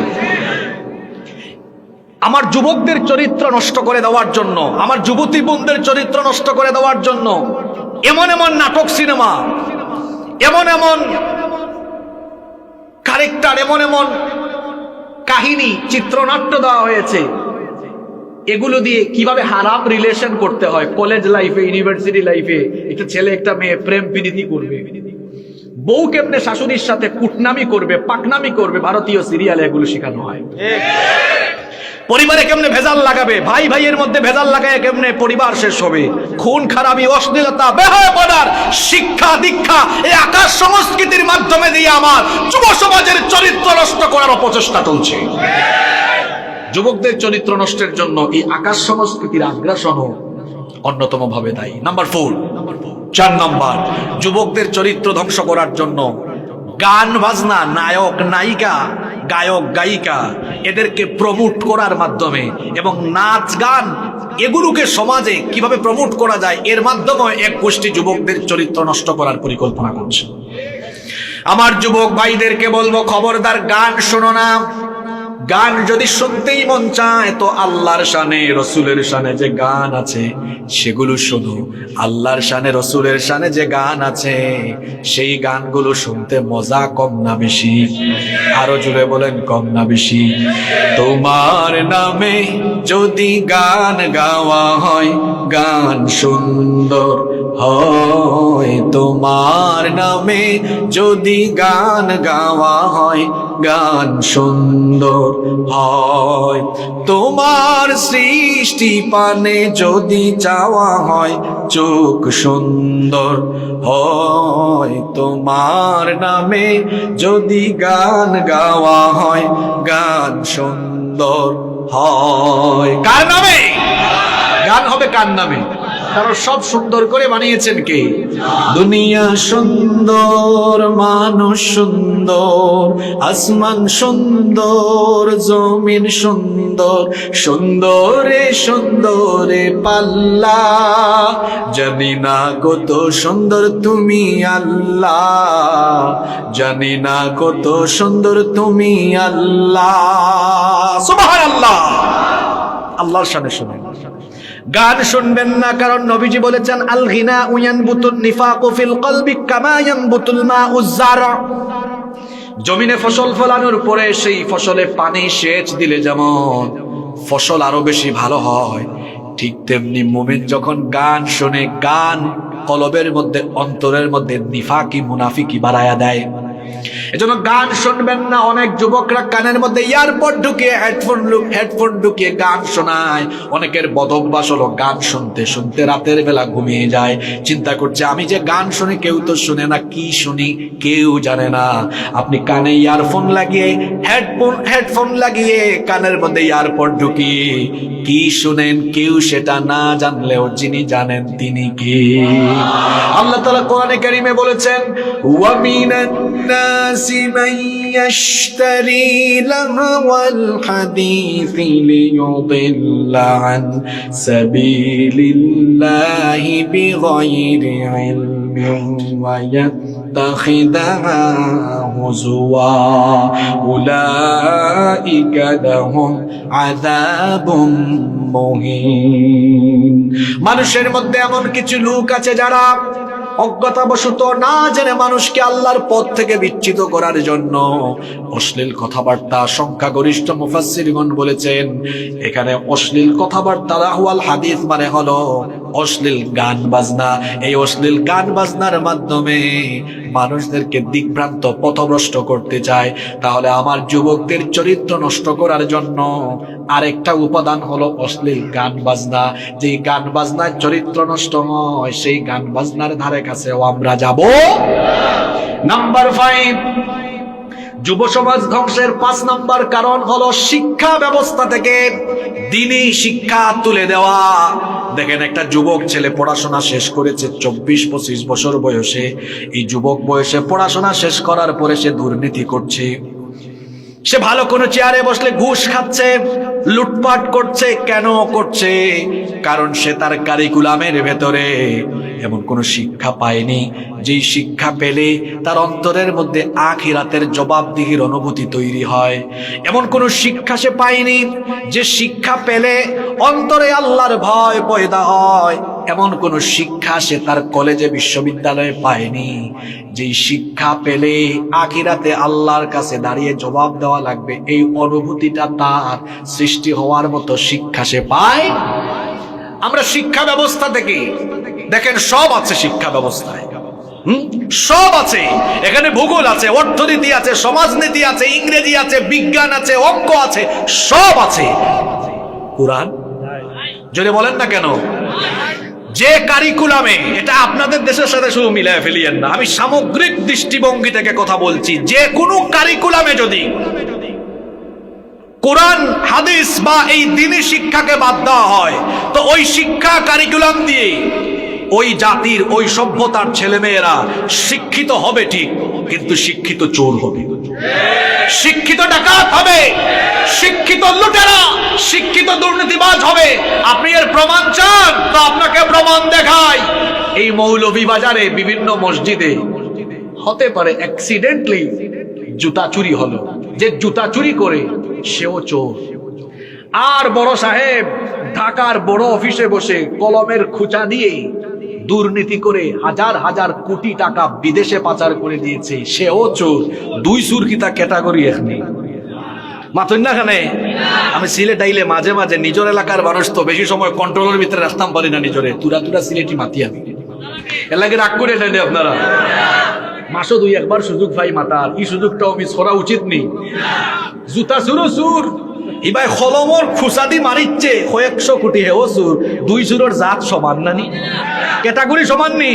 আমার যুবকদের চরিত্র নষ্ট করে দেওয়ার জন্য, আমার যুবতী বোনদের চরিত্র নষ্ট করে দেওয়ার জন্য এমন এমন নাটক, সিনেমা, এমন এমন ক্যারেক্টার, এমন এমন কাহিনী, চিত্রনাট্য দেওয়া হয়েছে। এগুলো দিয়ে কিভাবে হারাম রিলেশন করতে হয়, কলেজ লাইফে, ইউনিভার্সিটি লাইফে একটা ছেলে একটা মেয়ে প্রেম প্রীতি করবে, বউ কেমনে শাশুড়ির সাথে কুটনামি করবে, পাকনামি করবে, ভারতীয় সিরিয়ালে এগুলো শেখানো হয়। পরিবারে কেমনে ভেজাল লাগাবে, ভাই ভাইয়ের মধ্যে ভেজাল লাগায় কেমনে পরিবার শেষ হবে, খুন খারাপি, অশ্লীলতা, বেহায়াপনার শিক্ষা দীক্ষা এই আকাশ সংস্কৃতির মাধ্যমে দিয়ে আমার যুব সমাজের চরিত্র নষ্ট করার অপচেষ্টা চলছে। যুবকদের চরিত্র নষ্টের জন্য এই আকাশ সংস্কৃতির আগ্রাসনও অন্যতম ভাবে দায়ী। নাম্বার 4, 4 নাম্বার যুবকদের চরিত্র ধ্বংস করার জন্য গান বাজনা, নায়ক নায়িকা, গায়ক গায়িকা, এদেরকে প্রমোট করার মাধ্যমে এবং নাচ গান, এগুলোকে সমাজে কিভাবে প্রমোট করা যায়, এর মাধ্যমে এক গোষ্ঠী যুবকদের চরিত্র নষ্ট করার পরিকল্পনা করছে। আমার যুবক ভাইদেরকে বলবো, খবরদার গান শোনো না। গান যদি শুনতেই মন চায় তো আল্লাহর শানে, রসুলের শানে যে গান আছে সেগুলো শোনো। আল্লাহর শানে, রসুলের শানে যে গান আছে সেই গানগুলো শুনতে মজা কম না বেশি? আরো জুড়ে বলেন, কম না বেশি? তোমার নামে যদি গান গাওয়া হয়, গান সুন্দর হয়। তোমার নামে যদি গান গাওয়া হয়, গান সুন্দর হয়। তোমার সৃষ্টি পানে যদি চাওয়া হয়, চোখ সুন্দর হয়। তোমার নামে যদি গান গাওয়া হয়, গান সুন্দর হয়। কার নামে গান হবে? কার নামে? কারণ সব সুন্দর করে বানিয়েছেন কে? দুনিয়া সুন্দর, মানুষ সুন্দর, আসমান সুন্দর, জমিন সুন্দর, সুন্দরে সুন্দরে পাল্লা। জানি না কত সুন্দর তুমি আল্লাহ, জানি না কত সুন্দর তুমি আল্লাহ। সুবহানাল্লাহ। আল্লাহর শানে শুনুন। গান শুনবেন না, কারণ নবীজি বলেছেন, আল গিনা ইয়ানবুতুন নিফাকু ফিল কলবি কামা ইয়ানবুতুল মাউজ যারা। জমিনে ফসল ফলানোর পরে সেই ফসলে পানি সেচ দিলে যেমন ফসল আরো বেশি ভালো হয়, ঠিক তেমনি মুমিন যখন গান শুনে, গান কলবের মধ্যে, অন্তরের মধ্যে নিফাকি, মুনাফিকি বাড়ায়া দেয়। এজন্য গান শুনবেন না। অনেক যুবকরা কানের মধ্যে ইয়ারপড ঢুকিয়ে, হেডফোন ঢুকিয়ে গান শোনায়। অনেকের বদভ্যাস হলো গান শুনতে শুনতে রাতের বেলা ঘুমিয়ে যায়। চিন্তা করছে, আমি যে গান শুনি কেউ তো শুনে না, কি শুনি কেউ জানে না। আপনি কানে ইয়ারফোন লাগিয়ে, হেডফোন লাগিয়ে, কানের মধ্যে ইয়ারপড ঢুকিয়ে কি শুনেন, কেউ সেটা না জানলেও যিনি জানেন তিনি কে? আল্লাহ তাআলা কোরআনে কারীমে বলেছেন, ওয়া মিনান নাসি মান ইয়াশতারি লাহওয়াল হাদিসি লিয়ুদিল্লা আন সাবিলিল্লাহি বিগাইরি ইলমিন ওয়া ইয়াত্তাখিদাহা হুজুয়া উলাইকা লাহুম আযাবুম মুহিন। মানুষের মধ্যে এমন কিছু লোক আছে যারা অজ্ঞতাবশত না জেনে মানুষকে আল্লাহর পথ থেকে বিচ্যুত করার জন্য অশ্লীল কথাবার্তা, সংখ্যাগরিষ্ঠ মুফাসসিরগণ বলেছেন এখানে অশ্লীল কথাবার্তা রাহুয়াল হাদিস মানে হলো অশ্লীল গান বাজনা। এই অশ্লীল গান বাজনার মাধ্যমে মানুষদেরকে দিকভ্রান্ত পথভ্রষ্ট করতে চায়। তাহলে আমার যুবকদের চরিত্র নষ্ট করার জন্য আরেকটা উপাদান হলো অশ্লীল গান বাজনা। যে গান বাজনার চরিত্র নষ্ট হয় সেই গান বাজনার ধারে কাছেও আমরা যাব। নাম্বার 5, যুব সমাজ ধ্বংসের 5 নম্বর কারণ হলো শিক্ষা ব্যবস্থা থেকে দ্বীনি শিক্ষা তুলে দেওয়া। দেখেন একটা যুবক ছেলে পড়াশোনা শেষ করেছে 24-25 বছর বয়সে। এই যুবক বয়সে পড়াশোনা শেষ করার পরে সে দুর্নীতি করছে, সে ভালো কোনো চেয়ারে বসলে ঘুষ খাচ্ছে, লুটপাট করছে। কেন করছে? কারণ সে তার কারিকুলামের ভেতরে এমন কোনো শিক্ষা পায়নি যেই শিক্ষা পেলে তার অন্তরের মধ্যে আখিরাতের জবাবদিহির অনুভূতি তৈরি হয়। এমন কোনো শিক্ষা সে পায়নি যে শিক্ষা পেলে অন্তরে আল্লাহর ভয় পয়দা হয়। এমন কোনো শিক্ষা সে তার কলেজে বিশ্ববিদ্যালয়ে পায়নি যেই শিক্ষা পেলে আখিরাতে আল্লাহর কাছে দাঁড়িয়ে জবাব দেওয়া লাগবে, এই অনুভূতিটা তার সৃষ্টি হওয়ার মতো শিক্ষা সে পায়। আমরা শিক্ষা ব্যবস্থা থেকে দেখেন সব আছে, শিক্ষা ব্যবস্থায় সব আছে। এখানে ভূগোল আছে, অর্থনীতি আছে, সমাজনীতি আছে, ইংরেজি আছে, বিজ্ঞান আছে, অঙ্ক আছে, সব আছে। কুরআন যদি বলেন না কেন? যে কারিকুলামে, এটা আপনাদের দেশের সাথে শুধু মিলায় ফেলিয়েন না, আমি সামগ্রিক দৃষ্টিভঙ্গি থেকে কথা বলছি। যে কোনো কারিকুলামে যদি কোরআন হাদিস বা এই দ্বীনি শিক্ষাকে বাদ দেওয়া হয়, তো ওই শিক্ষা কারিকুলাম দিয়ে ওই জাতির, ওই সভ্যতার ছেলেমেয়েরা শিক্ষিত হবে ঠিক, কিন্তু শিক্ষিত চোর হবে, শিক্ষিত ডাকাত হবে, শিক্ষিত লুটেরা, শিক্ষিত দুর্নীতিবাজ হবে। আপনি এর প্রমাণ চান তো আপনাকে প্রমাণ দেখাই। এই মৌলভীবাজারে বিভিন্ন মসজিদে হতে পারে অ্যাক্সিডেন্টলি জুতা চুরি হলো, যে জুতা চুরি করে সেও চোর। আর বড় সাহেব ঢাকার বড় অফিসে বসে কলমের খুঁচা দিয়ে দুর্নীতি করে হাজার হাজার কোটি টাকা বিদেশে পাচার করে দিয়েছে, সেও চোর। দুই সুরকিতা ক্যাটাগরি এখানে মাথুন না। খানে আমি সিলেট আইলে মাঝে মাঝে নিজের এলাকার মানুষ তো বেশি সময় কন্ট্রোলের ভিতরে রাখতাম পারি না, নিজরে তুরা তুরা সিলেটি মাতি আমি এলাকে রাগ করে নেন আপনারা। মাসও 2-1 সুযোগ পাই মাতার, এই সুযোগটাও মিস করা উচিত নেই। জুতা চুরো চুর, ইবাই কলমর খুসাদি মারিচ্ছে 100 কোটি, হেও চুর। 2 চুরের জাত সমান নানি, ক্যাটাগরি সমান নি।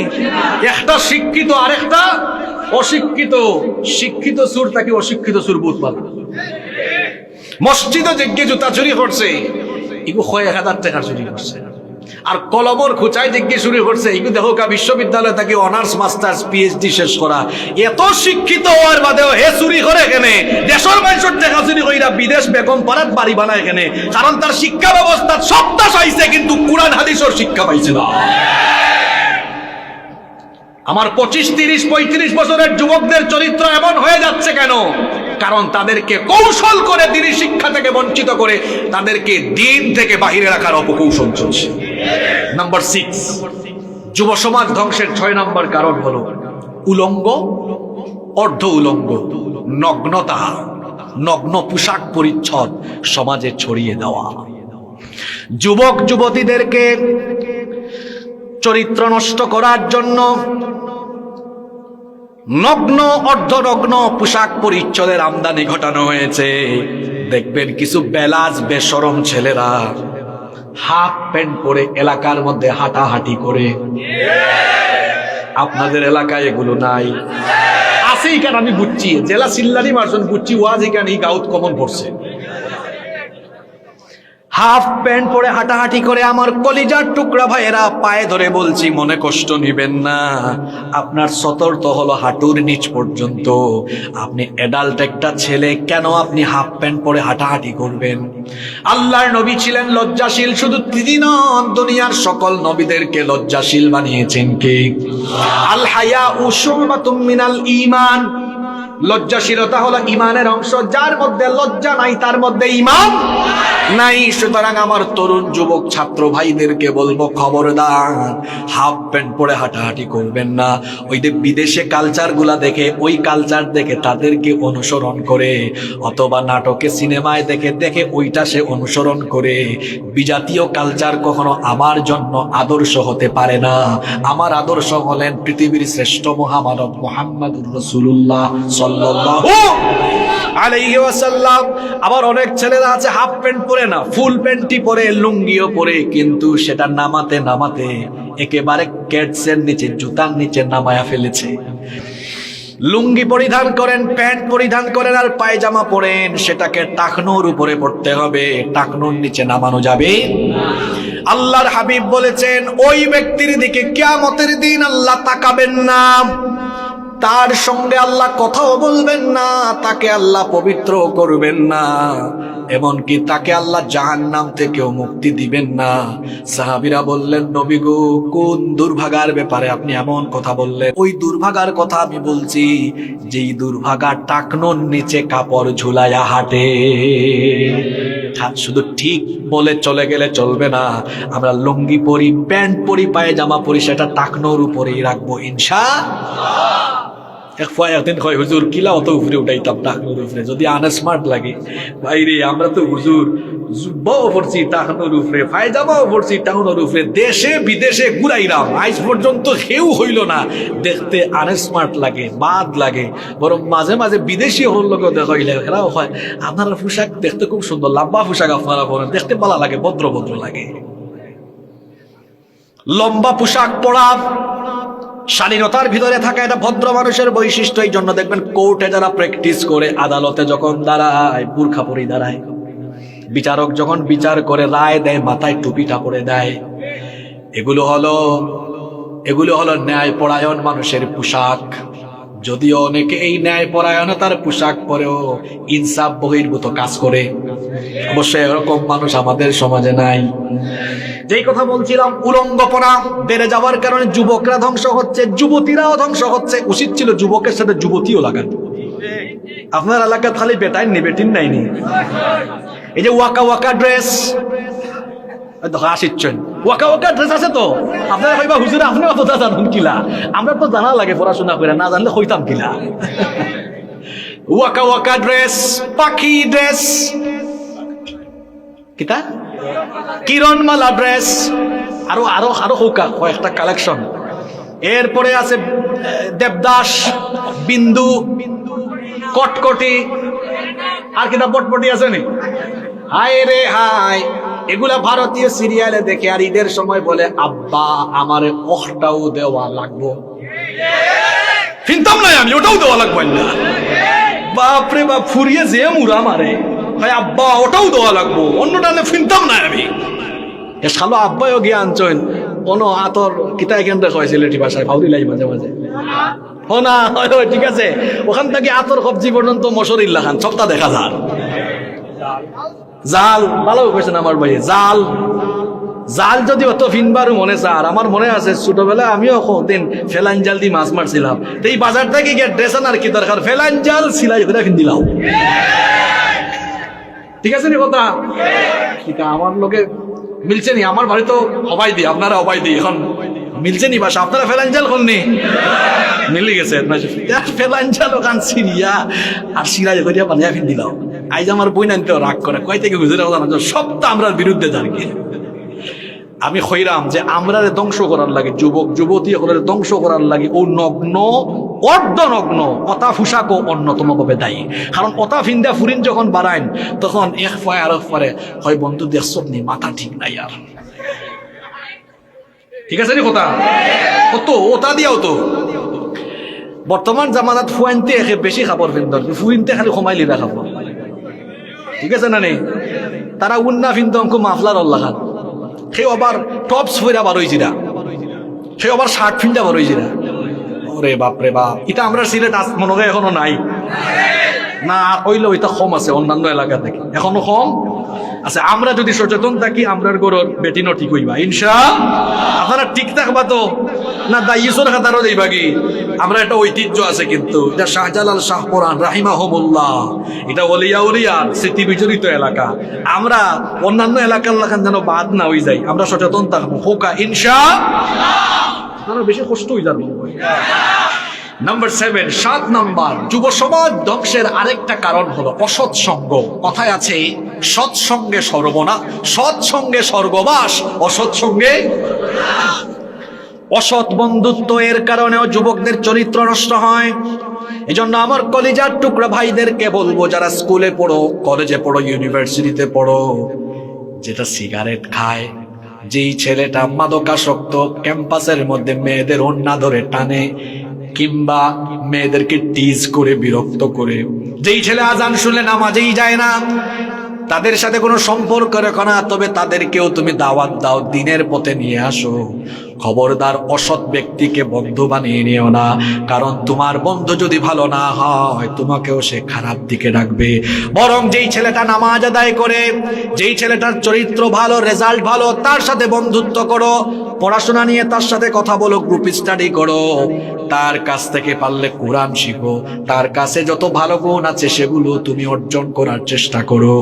একটা শিক্ষিত আর একটা অশিক্ষিত। শিক্ষিত চুর তাকে অশিক্ষিত চুর বুঝ পাল। মসজিদে যে জুতা চুরি করছে এগু 1,000 টাকার চুরি করছে, আর কলমর খুচাই যে চুরি করছে এগু দেখো কা বিশ্ববিদ্যালয় থেকে অনার্স মাস্টার্স পিএইচডি শেষ করা। এত শিক্ষিত হওয়ার বাদেও হে চুরি করে এখানে, দেশের মানুষের টাকা চুরি কইরা বিদেশ বেগম পাড়াত বাড়ি বানায় এখানে, কারণ তার শিক্ষা ব্যবস্থা সবটা চাইছে কিন্তু কুরআন হাদিসের শিক্ষা পাইছে না। আমার 25, 30, 35 বছরের যুবকদের চরিত্র এমন হয়ে যাচ্ছে কেন? কারণ তাদেরকে কৌশল করে দ্বীনি শিক্ষা থেকে বঞ্চিত করে তাদেরকে দ্বীন থেকে বাহিরে রাখার অপকৌশল চলছে। নাম্বার 6, যুব সমাজ ধ্বংসের 6 নম্বর কারণ হলো উলঙ্গ, অর্ধ উলঙ্গ, নগ্নতা, নগ্ন পোশাক পরিচ্ছদ সমাজে ছড়িয়ে দেওয়া। যুবক যুবতীদেরকে চরিত্র নষ্ট করার জন্য নগ্ন, অর্ধনগ্ন পোশাক পরিচ্ছদের আমদানি ঘটানো হয়েছে। দেখবেন কিছু বেলাজ বেশরম ছেলেরা হাফ প্যান্ট পরে এলাকার মধ্যে হাঁটাহাঁটি করে। আপনাদের এলাকায় এগুলো নাই? আছে কেন আমি বুঝছি, জেলা সিল্লারি মারছেন বুঝছি, ওয়াজ এখানে গাউত কমন পড়ছে। হাফ প্যান্ট পরে হাঁটাহাঁটি করে। আমার কলিজার টুকরা ভাইয়েরা, পায়ে ধরে বলছি, মনে কষ্ট নিবেন না। আপনার সতর্ক হলো হাঁটুর নিচ পর্যন্ত। আপনি অ্যাডাল্ট একটা ছেলে, কেন আপনি হাফ প্যান্ট পরে হাঁটাহাঁটি করবেন? আল্লাহর নবী ছিলেন লজ্জাশীল, শুধু তিনি নন, দুনিয়ার সকল নবীদেরকে লজ্জাশীল বানিয়েছেন কে? আল হায়াউ শুবাতুম মিনাল ঈমান। লজ্জাশীলতা হলো ইমানের অংশ, যার মধ্যে লজ্জা নাই তার মধ্যে ইমান নাই। সুতরাং আমার তরুণ যুবক ছাত্র ভাইদেরকে বলবো, খবরদার হাফ প্যান্ট পরে হাঁটাহাঁটি করবেন না। ওই যে বিদেশে কালচার গুলা দেখে, ওই কালচার দেখে তাদেরকে অনুসরণ করে, অথবা নাটকে সিনেমায় দেখে দেখে ওইটা সে অনুসরণ করে। বিজাতীয় কালচার কখনো আমার জন্য আদর্শ হতে পারে না। আমার আদর্শ হলেন পৃথিবীর শ্রেষ্ঠ মহামানব মুহাম্মদুর রাসূলুল্লাহ সাল্লাল্লাহু আলাইহি ওয়াসাল্লাম। আবার অনেক ছেলেরা আছে হাফ প্যান্ট পরে না, ফুল প্যান্টই পরে, লুঙ্গিও পরে, কিন্তু সেটা নামাতে নামাতে একেবারে কেটসের নিচে, জুতার নিচে নামায়া ফেলেছে। লুঙ্গি পরিধান করেন, প্যান্ট পরিধান করেন, আর পায়জামা পরেন, সেটাকে টাকনোর উপরে পড়তে হবে, টাকনোর নিচে নামানো যাবে। আল্লাহর হাবিব বলেছেন, ওই ব্যক্তির দিকে কিয়ামতের দিন আল্লাহ তাকাবেন না, তার সঙ্গে আল্লাহ কথাও বলবেন না, তাকে আল্লাহ পবিত্র করবেন না, এমনকি তাকে আল্লাহ জাহান্নাম থেকেও মুক্তি দিবেন না। সাহাবীরা বললেন, নবী গো, কোন দুর্ভাগার ব্যাপারে আপনি এমন কথা বললেন? ওই দুর্ভাগার কথা আমি বলছি, যেই দুর্ভাগা টাকনোর নিচে কাপড় ঝুলাইয়া হাঁটে। শুধু ঠিক বলে চলে গেলে চলবে না। আমরা লুঙ্গি পরি, প্যান্ট পরি, পায়জামা পরি, সেটা টাকনোর উপরেই রাখবো ইনশাআল্লাহ। একদিন কয়, হুজুর কিলা অত উপরে উঠাইতাম টাকনোর উপরে, যদি আনস্মার্ট লাগে। ভাইরে, আমরা তো হুজুর জুব্বাও পড়ছি টাকনোর উপরে, পায়জামাও পড়ছি টাকনোর উপরে, দেশে বিদেশে ঘুরাইলাম, আজ পর্যন্ত কেউ হইল না দেখতে আনস্মার্ট লাগে, বাদ লাগে। বরং মাঝে মাঝে বিদেশি হল লোকেও দেখাইলে এরাও হয়, আপনারা পোশাক দেখতে খুব সুন্দর, লম্বা পোশাক আপনারা পরেন, দেখতে ভালো লাগে, ভদ্র ভদ্র লাগে। লম্বা পোশাক পরা শালীনতার ভিতরে থাকা, এটা ভদ্র মানুষের বৈশিষ্ট্য। এই জন্য দেখবেন কোর্টে যারা প্র্যাকটিস করে, আদালতে যখন দাঁড়ায় বুরখা পরে দাঁড়ায়, বিচারক যখন বিচার করে রায় দেয় মাথায় টুপিটা পরে দেয়। এগুলো হলো ন্যায়পরায়ণ মানুষের পোশাক। যদিও অনেকে এই ন্যায়পরায়ণতার পোশাক পরেও ইনসাফ বহির্ভূত কাজ করে, অবশ্যই এরকম মানুষ আমাদের সমাজে নাই। যেই কথা বলছিলাম, উলঙ্গপনা বেড়ে যাওয়ার কারণে যুবকরা ধ্বংস হচ্ছে, যুবতীরাও ধ্বংস হচ্ছে। উচিত ছিল যুবকের সাথে যুবতীও লাগান। আপনার এলাকায় খালি বেটাই নি, বেটিন নাইনি। এই যে ওয়াকা ওয়াকা ড্রেস, আসিচ্ছেন ওয়াকা ওয়াকা ড্রেস আছে তো, আপনারা কইবা হুজুর আপনি অত জানুন কিলা? আমরা তো জানা লাগে পড়াশোনা করে, না জানলে কইতাম কিলা। ওয়াকা ওয়াকা ড্রেস, পাখি ড্রেস, কিতা কিরণমালা ড্রেস, আরো আরো আরো হোকা কয়েকটা কালেকশন। এরপরে আছে দেবদাস, বিন্দু, কটকটি, আর কিতা পটপটি আছে নি। হায় রে হায়, এগুলা ভারতীয় সিরিয়ালে দেখে, আর ঈদের সময় বলে, আব্বা আমারে ওটাও দেওয়া লাগবো। ফিনতাম নাই আমি, ওটাও দেওয়া লাগবো না। বাপরে বাপ, ফুরিয়ে যে মুরা মারে, হয় আব্বা ওটাও দেওয়া লাগবো, অন্যটা ফিনতাম না আমি। এ শালো আব্বাও গিয়ে আনছেন কোনো আতর কিতা এখান থেকে হয় সিলেটি ভাষায় ফাউরি লাই মাঝে মাঝে। ও না, ঠিক আছে, ওখান থেকে আতর সবজি পর্যন্ত মশরিল্লা খান সবটা দেখা যায়। জাল ভালো কইছেন আমার ভাই, জাল জাল যদি অত ফিনবারও মনে চার। আমার মনে আছে ছোটবেলায় আমিও দিন ফেলাইন জাল দিয়ে মাছ মারছিলাম, তো এই বাজার থেকে গিয়ে ড্রেস আনার কি দরকার, ফেলাইন জাল সিলাই করে ফিন দিলাম। ঠিক আছে নি কথা? আমার লোকে মিলছে নি? আমার বাড়ি তো হবাই দি, আপনারা হবাই দি, এখন মিলছে নি বাসা? আপনারা ফেলাঞ্জাল করনি? মিলে গেছে। ফেলাঞ্জাল ওখান সিরিয়া আর সিরাজ করিয়া বানিয়া ফিন দিলাম। আইজ আমার বই নানতে রাগ করে, কয় থেকে হুজুরে সব তো আমরার বিরুদ্ধে দাঁড়িয়ে। আমি কইরাম যে আমরা ধ্বংস করার লাগে, যুবক যুবতী ধ্বংস করার লাগে ও নগ্ন অর্ধনগ্ন অতা ফুসাকও অন্যতম ভাবে দায়ী। কারণ অতা ফিন্দা ফুরিন যখন বাড়াইন, তখন এক ফয় আর এক পরে হয় বন্ধু দেখছ নি মাথা ঠিক নাই আর। ঠিক আছে নি কথা? কত ওটা দিয়াও তো বর্তমান জামানাত ফুয়াইনতে একে বেশি খাবার ফিন্দর, ফুইনতে খালি কমাইলি না খাবো। ঠিক আছে না নেই? তারা উন্না ফিন্দম খুব মাফলার অল্লাহ খান, সে আবার টপস ফইরা বার হইছিরা, সে আবার শার্ট ফিন্দা বার হইছিরা। ওরে বাপরে বাপ, এটা আমরা সিলেট মনে হয় এখনো নাই না, হইলেও এটা কম আছে অন্যান্য এলাকা থেকে, এখনো কম। আচ্ছা, আমরা যদি সচেতন থাকি আমরার গরুর বেটিনো ঠিক হইবা ইনশাআল্লাহ। আপনারা ঠিক থাকবা তো না দাইসর খাতারও যাইবা কি? আমরা একটা ঐতিহ্য আছে কিন্তু, এটা শাহজালাল শাহপুরান রাহিমাহুমুল্লাহ, এটা ওলিয়া উলিয়ার স্মৃতি বিজড়িত এলাকা। আমরা অন্যান্য এলাকার লাগান যেন বাদ না হয়ে যাই, আমরা সচেতন থাকবো হোকা ইনশাআল্লাহ। আরো বেশি কষ্ট হয়ে যাবে। নাম্বার 7, 7 নাম্বার যুব সমাজ ধ্বংসের আরেকটা কারণ হলো অসৎসঙ্গ। কথায় আছে সৎসঙ্গে সর্বনাশ, সৎসঙ্গে স্বর্গবাস, অসৎসঙ্গে অসৎ বন্ধুত্ব এর কারণেও যুবকদের চরিত্র নষ্ট হয়। এজন্য আমার কলেজার টুকরা ভাইদেরকে বলবো, যারা স্কুলে পড়ো, কলেজে পড়ো, ইউনিভার্সিটিতে পড়ো, যেটা সিগারেট খায়, যেই ছেলেটা মাদকাসক্ত, ক্যাম্পাসের মধ্যে মেয়েদের ওড়না ধরে টানে কিংবা মেয়েদেরকে টিজ করে বিরক্ত করে, যেই ছেলে আজান শুনলে নামাজেই যায় না, তাদের সাথে কোনো সম্পর্ক রেখো না, তবে তাদেরকেও তুমি দাওয়াত দাও, দিনের পথে নিয়ে আসো। খবরদার অসৎ ব্যক্তিকে বন্ধু বানিয়ে নিও না, কারণ তোমার বন্ধু যদি ভালো না হয় তোমাকেও সে খারাপ দিকে ডাকবে। বরং যেই ছেলেটা নামাজ আদায় করে, যেই ছেলেটার চরিত্র ভালো, রেজাল্ট ভালো, তার সাথে বন্ধুত্ব করো, পড়াশোনা নিয়ে তার সাথে কথা বলো, গ্রুপ স্টাডি করো, তার কাছ থেকে পারলে কোরআন শিখো, তার কাছে যত ভালো গুণ আছে সেগুলো তুমি অর্জন করার চেষ্টা করো।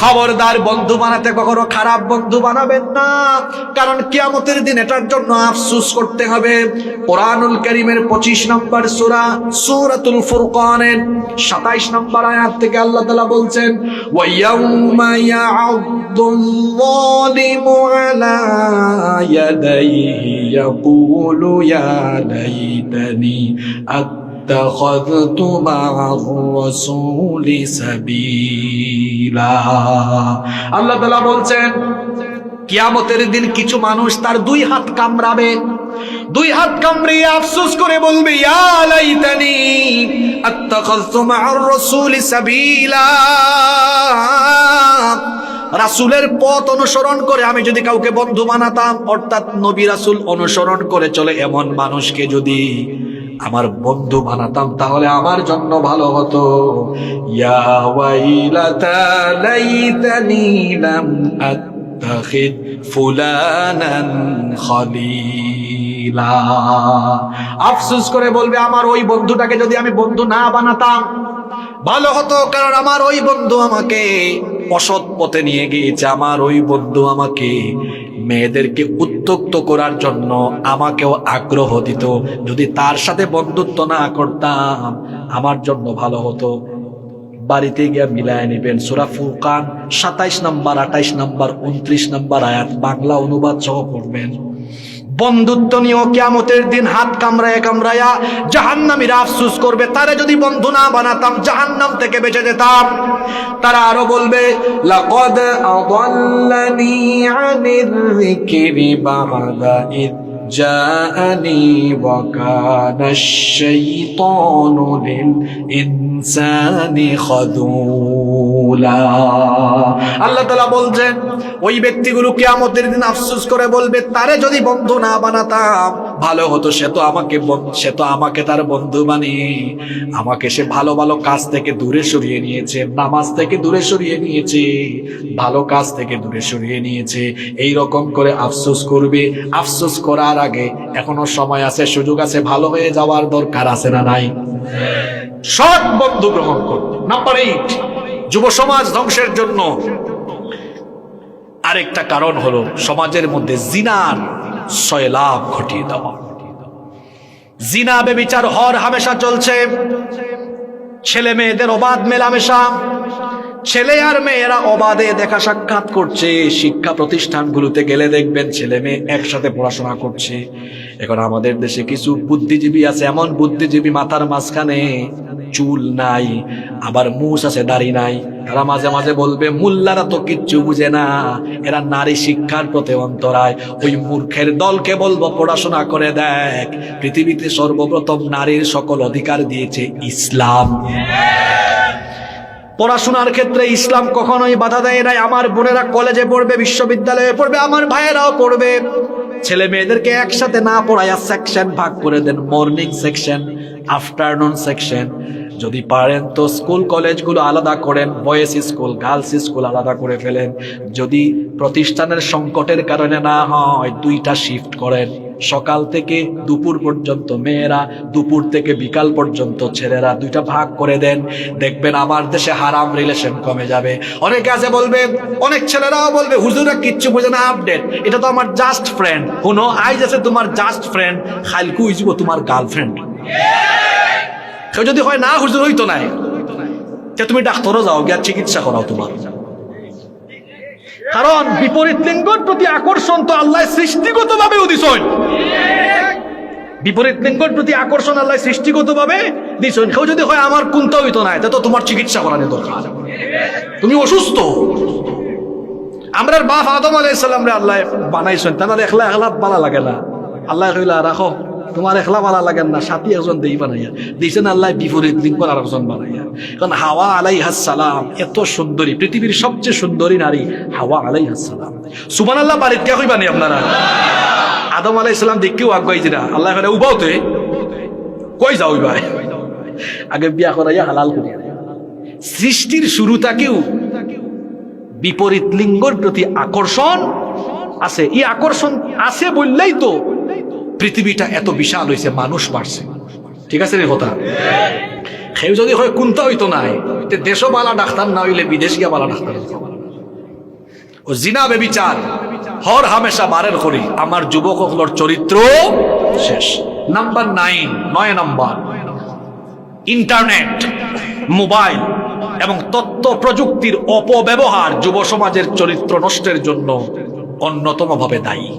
খবরদার বন্ধু বানাতে কখনো খারাপ বন্ধু বানাবেন না, কারণ কিয়ামতের দিন এটার জন্য আফসোস করতে হবে। কোরআনুল কারীমের 25 নম্বর সূরা সূরাতুল ফুরকানের 27 নম্বর আয়াত থেকে আল্লাহ তাআলা বলছেন, ওয়া ইয়াউমা ইয়া'উদ্দুল যালিমু আলা ইয়াদাইহি ইয়াকুলু ইয়া লাইতানি আত্তাখাযতু মা'আর রাসূলি সাবিলা। আল্লাহ তাআলা বলছেন, কিয়ামতের দিন কিছু মানুষ তার 2 হাত কামড়াবে, 2 হাত কামড়িয়ে আফসোস করে বলবে, ইয়া লাইতানি আত্তাখাযতু মা'আর রাসূলি সাবিলা, রাসূলের পথ অনুসরণ করে আমি যদি কাউকে বন্ধু বানাতাম, অর্থাৎ নবী রাসূল অনুসরণ করে চলে এমন মানুষকে যদি আমার বন্ধু বানাতাম তাহলে আমার জন্য ভালো হতো। ইয়া ওয়াইলাতা লাইতানি লাম আত্তাখিদ ফুলানান খলিলা, আফসোস করে বলবে আমার ওই বন্ধুটাকে যদি আমি বন্ধু না বানাতাম ভালো হতো, কারণ আমার ওই বন্ধু আমাকে অসৎ পথে নিয়ে গিয়েছে, আমার ওই বন্ধু আমাকে মেয়েদেরকে উত্ত্যক্ত করার জন্য আমাকেও আগ্রহ দিত, যদি তার সাথে বন্ধুত্ব না করতাম আমার জন্য ভালো হতো। বাড়িতে গিয়ে মিলায় নেবেন, সূরা ফুরকান 27 নম্বর, 28 নম্বর, 29 নম্বর আয়াত বাংলা অনুবাদ সহ পড়বেন। বন্ধুত্ব নিয়েও কিয়ামতের দিন হাত কামড়ায়া কামড়ায়া জাহান্নামীরা আফসোস করবে, তারা যদি বন্ধু না বানাতাম জাহান্নাম থেকে বেঁচে যেতাম। তারা আরো বলবে, লাকাদ আদাল্লানি আনির যিকরি বা'দা ইয জাআনি ওয়া কানাশ শাইতানু লিল ইনসানি খাযুলা। আল্লাহ তাআলা বলছেন, ওই ব্যক্তিগুলো কিয়ামতের দিন আফসোস করে বলবে, তারে যদি বন্ধু না বানাতাম ভালো হতো, সে তো আমাকে তার বন্ধু বানিয়ে আমাকে সে ভালো ভালো কাজ থেকে দূরে সরিয়ে নিয়েছে, নামাজ থেকে দূরে সরিয়ে নিয়েছে, ভালো কাজ থেকে দূরে সরিয়ে নিয়েছে। এই রকম করে আফসোস করবে। আফসোস করার আগে এখনো সময় আছে, সুযোগ আছে, ভালো হয়ে যাওয়ার দরকার আছে না নাই? সৎ বন্ধু গ্রহণ করবে। নাম্বার 8, যুব সমাজ ধ্বংসের জন্য আরেকটা কারণ হলো সমাজের মধ্যে জিনার সয়লাভ ঘটিয়ে দেওয়া। জিনা বেবিচার হর হামেশা চলছে, ছেলে মেয়েদের অবাধ মেলামেশা, ছেলে আর মেয়েরা অবাধে দেখা সাক্ষাৎ করছে। শিক্ষা প্রতিষ্ঠানগুলোতে গেলে দেখবেন ছেলে মেয়ে একসাথে পড়াশোনা করছে। এখন আমাদের দেশে কিছু বুদ্ধিজীবী আছে, এমন বুদ্ধিজীবী মাথার মাঝখানে চুল নাই, আবার মুছ আছে, দাড়ি নাই। তারা মাঝে মাঝে বলবে মুল্লারা তো কিচ্ছু বুঝে না, এরা নারী শিক্ষার প্রতি অন্তরায়। ওই মূর্খের দলকে বলবো পড়াশোনা করে দেখ, পৃথিবীতে সর্বপ্রথম নারীর সকল অধিকার দিয়েছে ইসলাম। পড়াশোনার ক্ষেত্রে ইসলাম কখনোই বাধা দেয় নাই। আমার বোনেরা কলেজে পড়বে, বিশ্ববিদ্যালয়ে পড়বে, আমার ভাইয়েরাও পড়বে, ছেলে মেয়েদেরকে একসাথে না পড়াইয়া সেকশন ভাগ করে দেন, মর্নিং সেকশন, আফটারনুন সেকশন। যদি পারেন তো স্কুল কলেজগুলো আলাদা করেন, বয়েজ স্কুল গার্লস স্কুল আলাদা করে ফেলেন। যদি প্রতিষ্ঠানের সংকটের কারণে না হয়, 2টা শিফট করেন, সকাল থেকে দুপুর পর্যন্ত মেয়েরা, দুপুর থেকে বিকাল পর্যন্ত ছেলেরা, 2টা ভাগ করে দেন। দেখবেন আমার দেশে হারাম রিলেশন কমে যাবে। অনেকে আছে বলবে, অনেক ছেলেরাও বলবে, হুজুরা কিচ্ছু বোঝে না, আপডেট, এটা তো আমার জাস্ট ফ্রেন্ড। শুনো, আইজ আছে তোমার জাস্ট ফ্রেন্ড, খালকু হইব তোমার গার্লফ্রেন্ড। কেউ যদি হয় না হুজুর হইতো নাই, তুমি ডাক্তারও যাও, গিয়া চিকিৎসা করাও তোমার। কারণ বিপরীত লিঙ্গের প্রতি আকর্ষণ তো আল্লাহ সৃষ্টিগত ভাবে দিছেন। বিপরীত লিঙ্গের প্রতি আকর্ষণ আল্লাহ সৃষ্টিগত ভাবে দিছেন। কেউ যদি হয় আমার কোনটা হইতো নাই, তা তো তোমার চিকিৎসা করানোর দরকার, তুমি অসুস্থ। আমরার বাপ আদম আলাইহিস সালাম রে আল্লাহ বানাইছেন, তাহলে একলা একলা ভালো লাগে না। আল্লাহ কইলা রাখো, তোমার একলা ভালো লাগে না, সাথী একজন দেই বানাইয়া দিয়েছেন আল্লাহ, বিপরীত লিঙ্গ আর একজন বানাইয়া। কারণ হাওয়া আলাইহিস সালাম এত সুন্দরী, পৃথিবীর সবচেয়ে সুন্দরী নারী হাওয়া আলাইহিস সালাম। সুবহানাল্লাহ, বাড়িতে কে কইবানি আপনারা? আদম আলাইহিস সালাম দেখেও আগাইছি না, আল্লাহ কইলা উবাওতে কই যাও ভাই, আগে বিয়া করাইয়া হালাল করিয়া। সৃষ্টির শুরুটাকেও বিপরীত লিঙ্গের প্রতি আকর্ষণ আছে। এই আকর্ষণ আছে বললেই তো পৃথিবীটা এত বিশাল হয়েছে, মানুষ বাড়ছে। ঠিক আছে রে কথা? কেউ যদি হয় কোনটা হইতো নাই, দেশও বালা ডাক্তার না হইলে বিদেশ গিয়া বালা ডাক্তার। ও জিনা বেবিচার হর হামেশা বারের করি, আমার যুবক হলোর চরিত্র শেষ। নাম্বার 9 নাম্বার, ইন্টারনেট, মোবাইল এবং তথ্য প্রযুক্তির অপব্যবহার যুব সমাজের চরিত্র নষ্টের জন্য অন্যতম ভাবে দায়ী।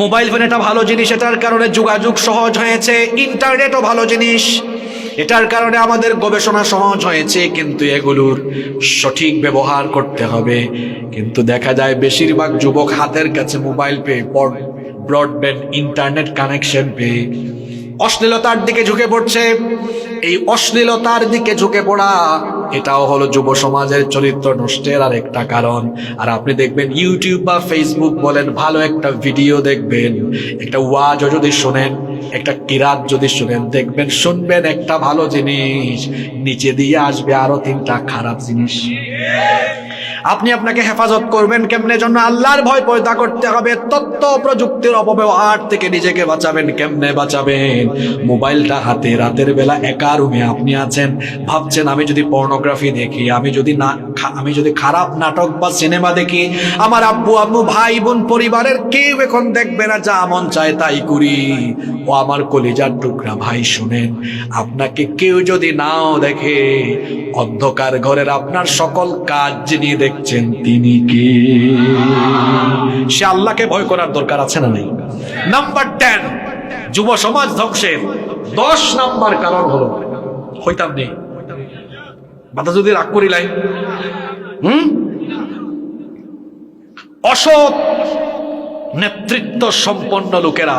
মোবাইল ফোন এটা ভালো জিনিস, এটার কারণে যোগাযোগ সহজ হয়েছে। ইন্টারনেটও ভালো জিনিস, এটার কারণে আমাদের গবেষণা সহজ হয়েছে। কিন্তু এগুলোর সঠিক ব্যবহার করতে হবে। কিন্তু দেখা যায় বেশিরভাগ যুবক হাতের কাছে মোবাইল পেয়ে, ব্রডব্যান্ড ইন্টারনেট কানেকশন পেয়ে অশ্লীলতার দিকে ঝুঁকে পড়ছে। এই অশ্লীলতার দিকে ঝুঁকে পড়া এটাও হলো যুব সমাজের চরিত্র নষ্টের আর একটা কারণ। আর আপনি দেখবেন ইউটিউব বা ফেসবুক বলেন, ভালো একটা ভিডিও দেখবেন, একটা ওয়াজও যদি শোনেন, একটা কিরাত যদি শুনেন, দেখবেন শুনবেন একটা ভালো জিনিস, নিচে দিয়ে আসবে আরো 3টা খারাপ জিনিস। আপনি আপনাকে হেফাজত করবেন কেমনে? জন্য আল্লাহর ভয় পয়দা করতে হবে। তথ্য প্রযুক্তির অপব্যবহার থেকে নিজেকে বাঁচাবেন কেমনে? বাঁচাবেন, মোবাইলটা হাতে, রাতের বেলা একা রুমে আপনি আছেন, ভাবছেন আমি যদি পর্নোগ্রাফি দেখি, আমি যদি খারাপ নাটক বা সিনেমা দেখি, আমার আব্বু আম্মু ভাই বোন পরিবারের কেউ এখন দেখবে না, যা মন চায় তাই করি। ও আমার কলিজার টুকরা ভাই, শুনেন, আপনাকে কেউ যদি নাও দেখে, অন্ধকার ঘরের আপনার সকল কাজ যিনি দেখছেন তিনি কে? সে আল্লাহকে ভয় করার দরকার আছে না নেই? নাম্বার 10, যুব সমাজ ধ্বংসের 10 নাম্বার কারণ হলো, হইতাম নেই বাধা যদি রাগ করিলাই, অসৎ নেতৃত্ব সম্পন্ন লোকেরা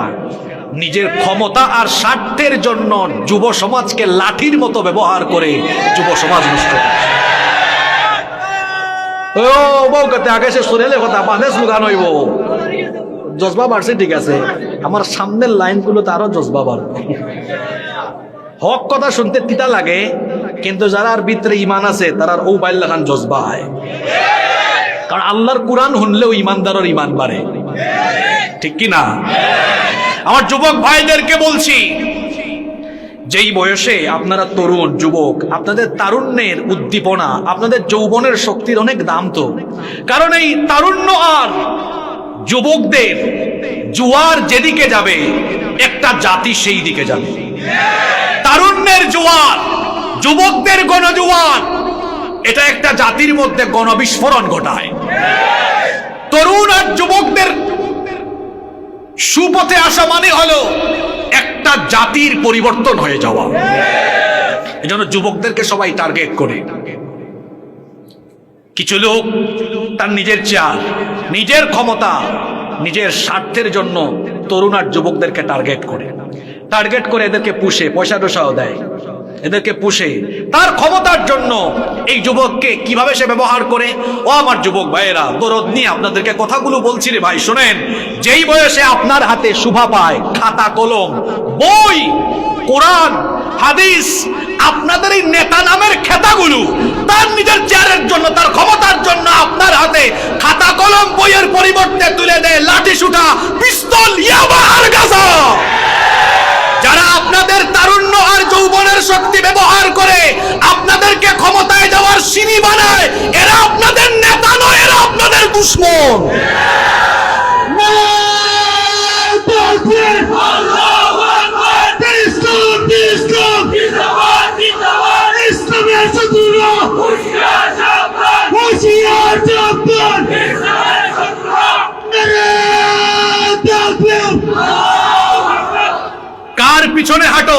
নিজের ক্ষমতা আর স্বার্থের জন্য যুব সমাজকে লাঠির মতো ব্যবহার করে যুব সমাজ নষ্ট করছে। ও বউ কথা আগে সে শুনেলে কথা বাদে স্লোগান হইব, জজবা বাড়ছে, ঠিক আছে, আমার সামনের লাইনগুলো তো আরো জজবা বাড়বে। হক কথা শুনতে তিতা লাগে, কিন্তু যারা আর ভিতরে ইমান আছে তারা ও বাইল লাগান জজবা হয়। কারণ আল্লাহর কুরআন শুনলেও ইমানদারের ইমান বাড়ে, ঠিক কি না? আমার যুবক ভাইদেরকে বলছি, যেই বয়সে আপনারা তরুণ যুবক, আপনাদের তারুণ্যের উদ্দীপনা, আপনাদের যৌবনের শক্তির অনেক দাম তো। কারণ এই তারুণ্য আর যুবকদের জোয়ার যেদিকে যাবে, একটা জাতি সেই দিকে যাবে। তারুণ্যের জোয়ার, যুবকদের গণজোয়ার, এটা একটা জাতির মধ্যে গণবিস্ফোরণ ঘটায়। তরুণ আর যুবকদের সুপথে আসা মানে হলো একটা জাতির পরিবর্তন হয়ে যাওয়া। এজন্য যুবকদেরকে সবাই টার্গেট করে। কিছু লোক তার নিজের চেয়ার, নিজের ক্ষমতা, নিজের স্বার্থের জন্য তরুণ আর যুবকদেরকে টার্গেট করে এদেরকে পুষে, পয়সা টয়সাও দেয়। এদেরকে পুষে তার ক্ষমতার জন্য এই যুবককে কিভাবে সে ব্যবহার করে। ও আমার যুবক ভাইয়েরা, দরদ নিয়ে আপনাদেরকে কথাগুলো বলছি রে ভাই, শোনেন। যেই বয়সে আপনার হাতে শোভা পায় খাতা কলম বই কোরআন হাদিস, আপনাদের এই নেতা নামের খেতাগুলো তার নিজের চেয়ারের জন্য, তার ক্ষমতার জন্য আপনার হাতে খাতা কলম বইয়ের পরিবর্তে তুলে দেয় লাঠি সুটা পিস্তল ইয়াবা আর গাঁজা। যারা আপনাদের তারুণ্য আর যৌবনের শক্তি ব্যবহার করে আপনাদেরকে ক্ষমতায় যাওয়ার সিঁড়ি বানায়, এরা আপনাদের নেতা নয়, এরা আপনাদের দুশমন। কার পিছনে হাঁটো?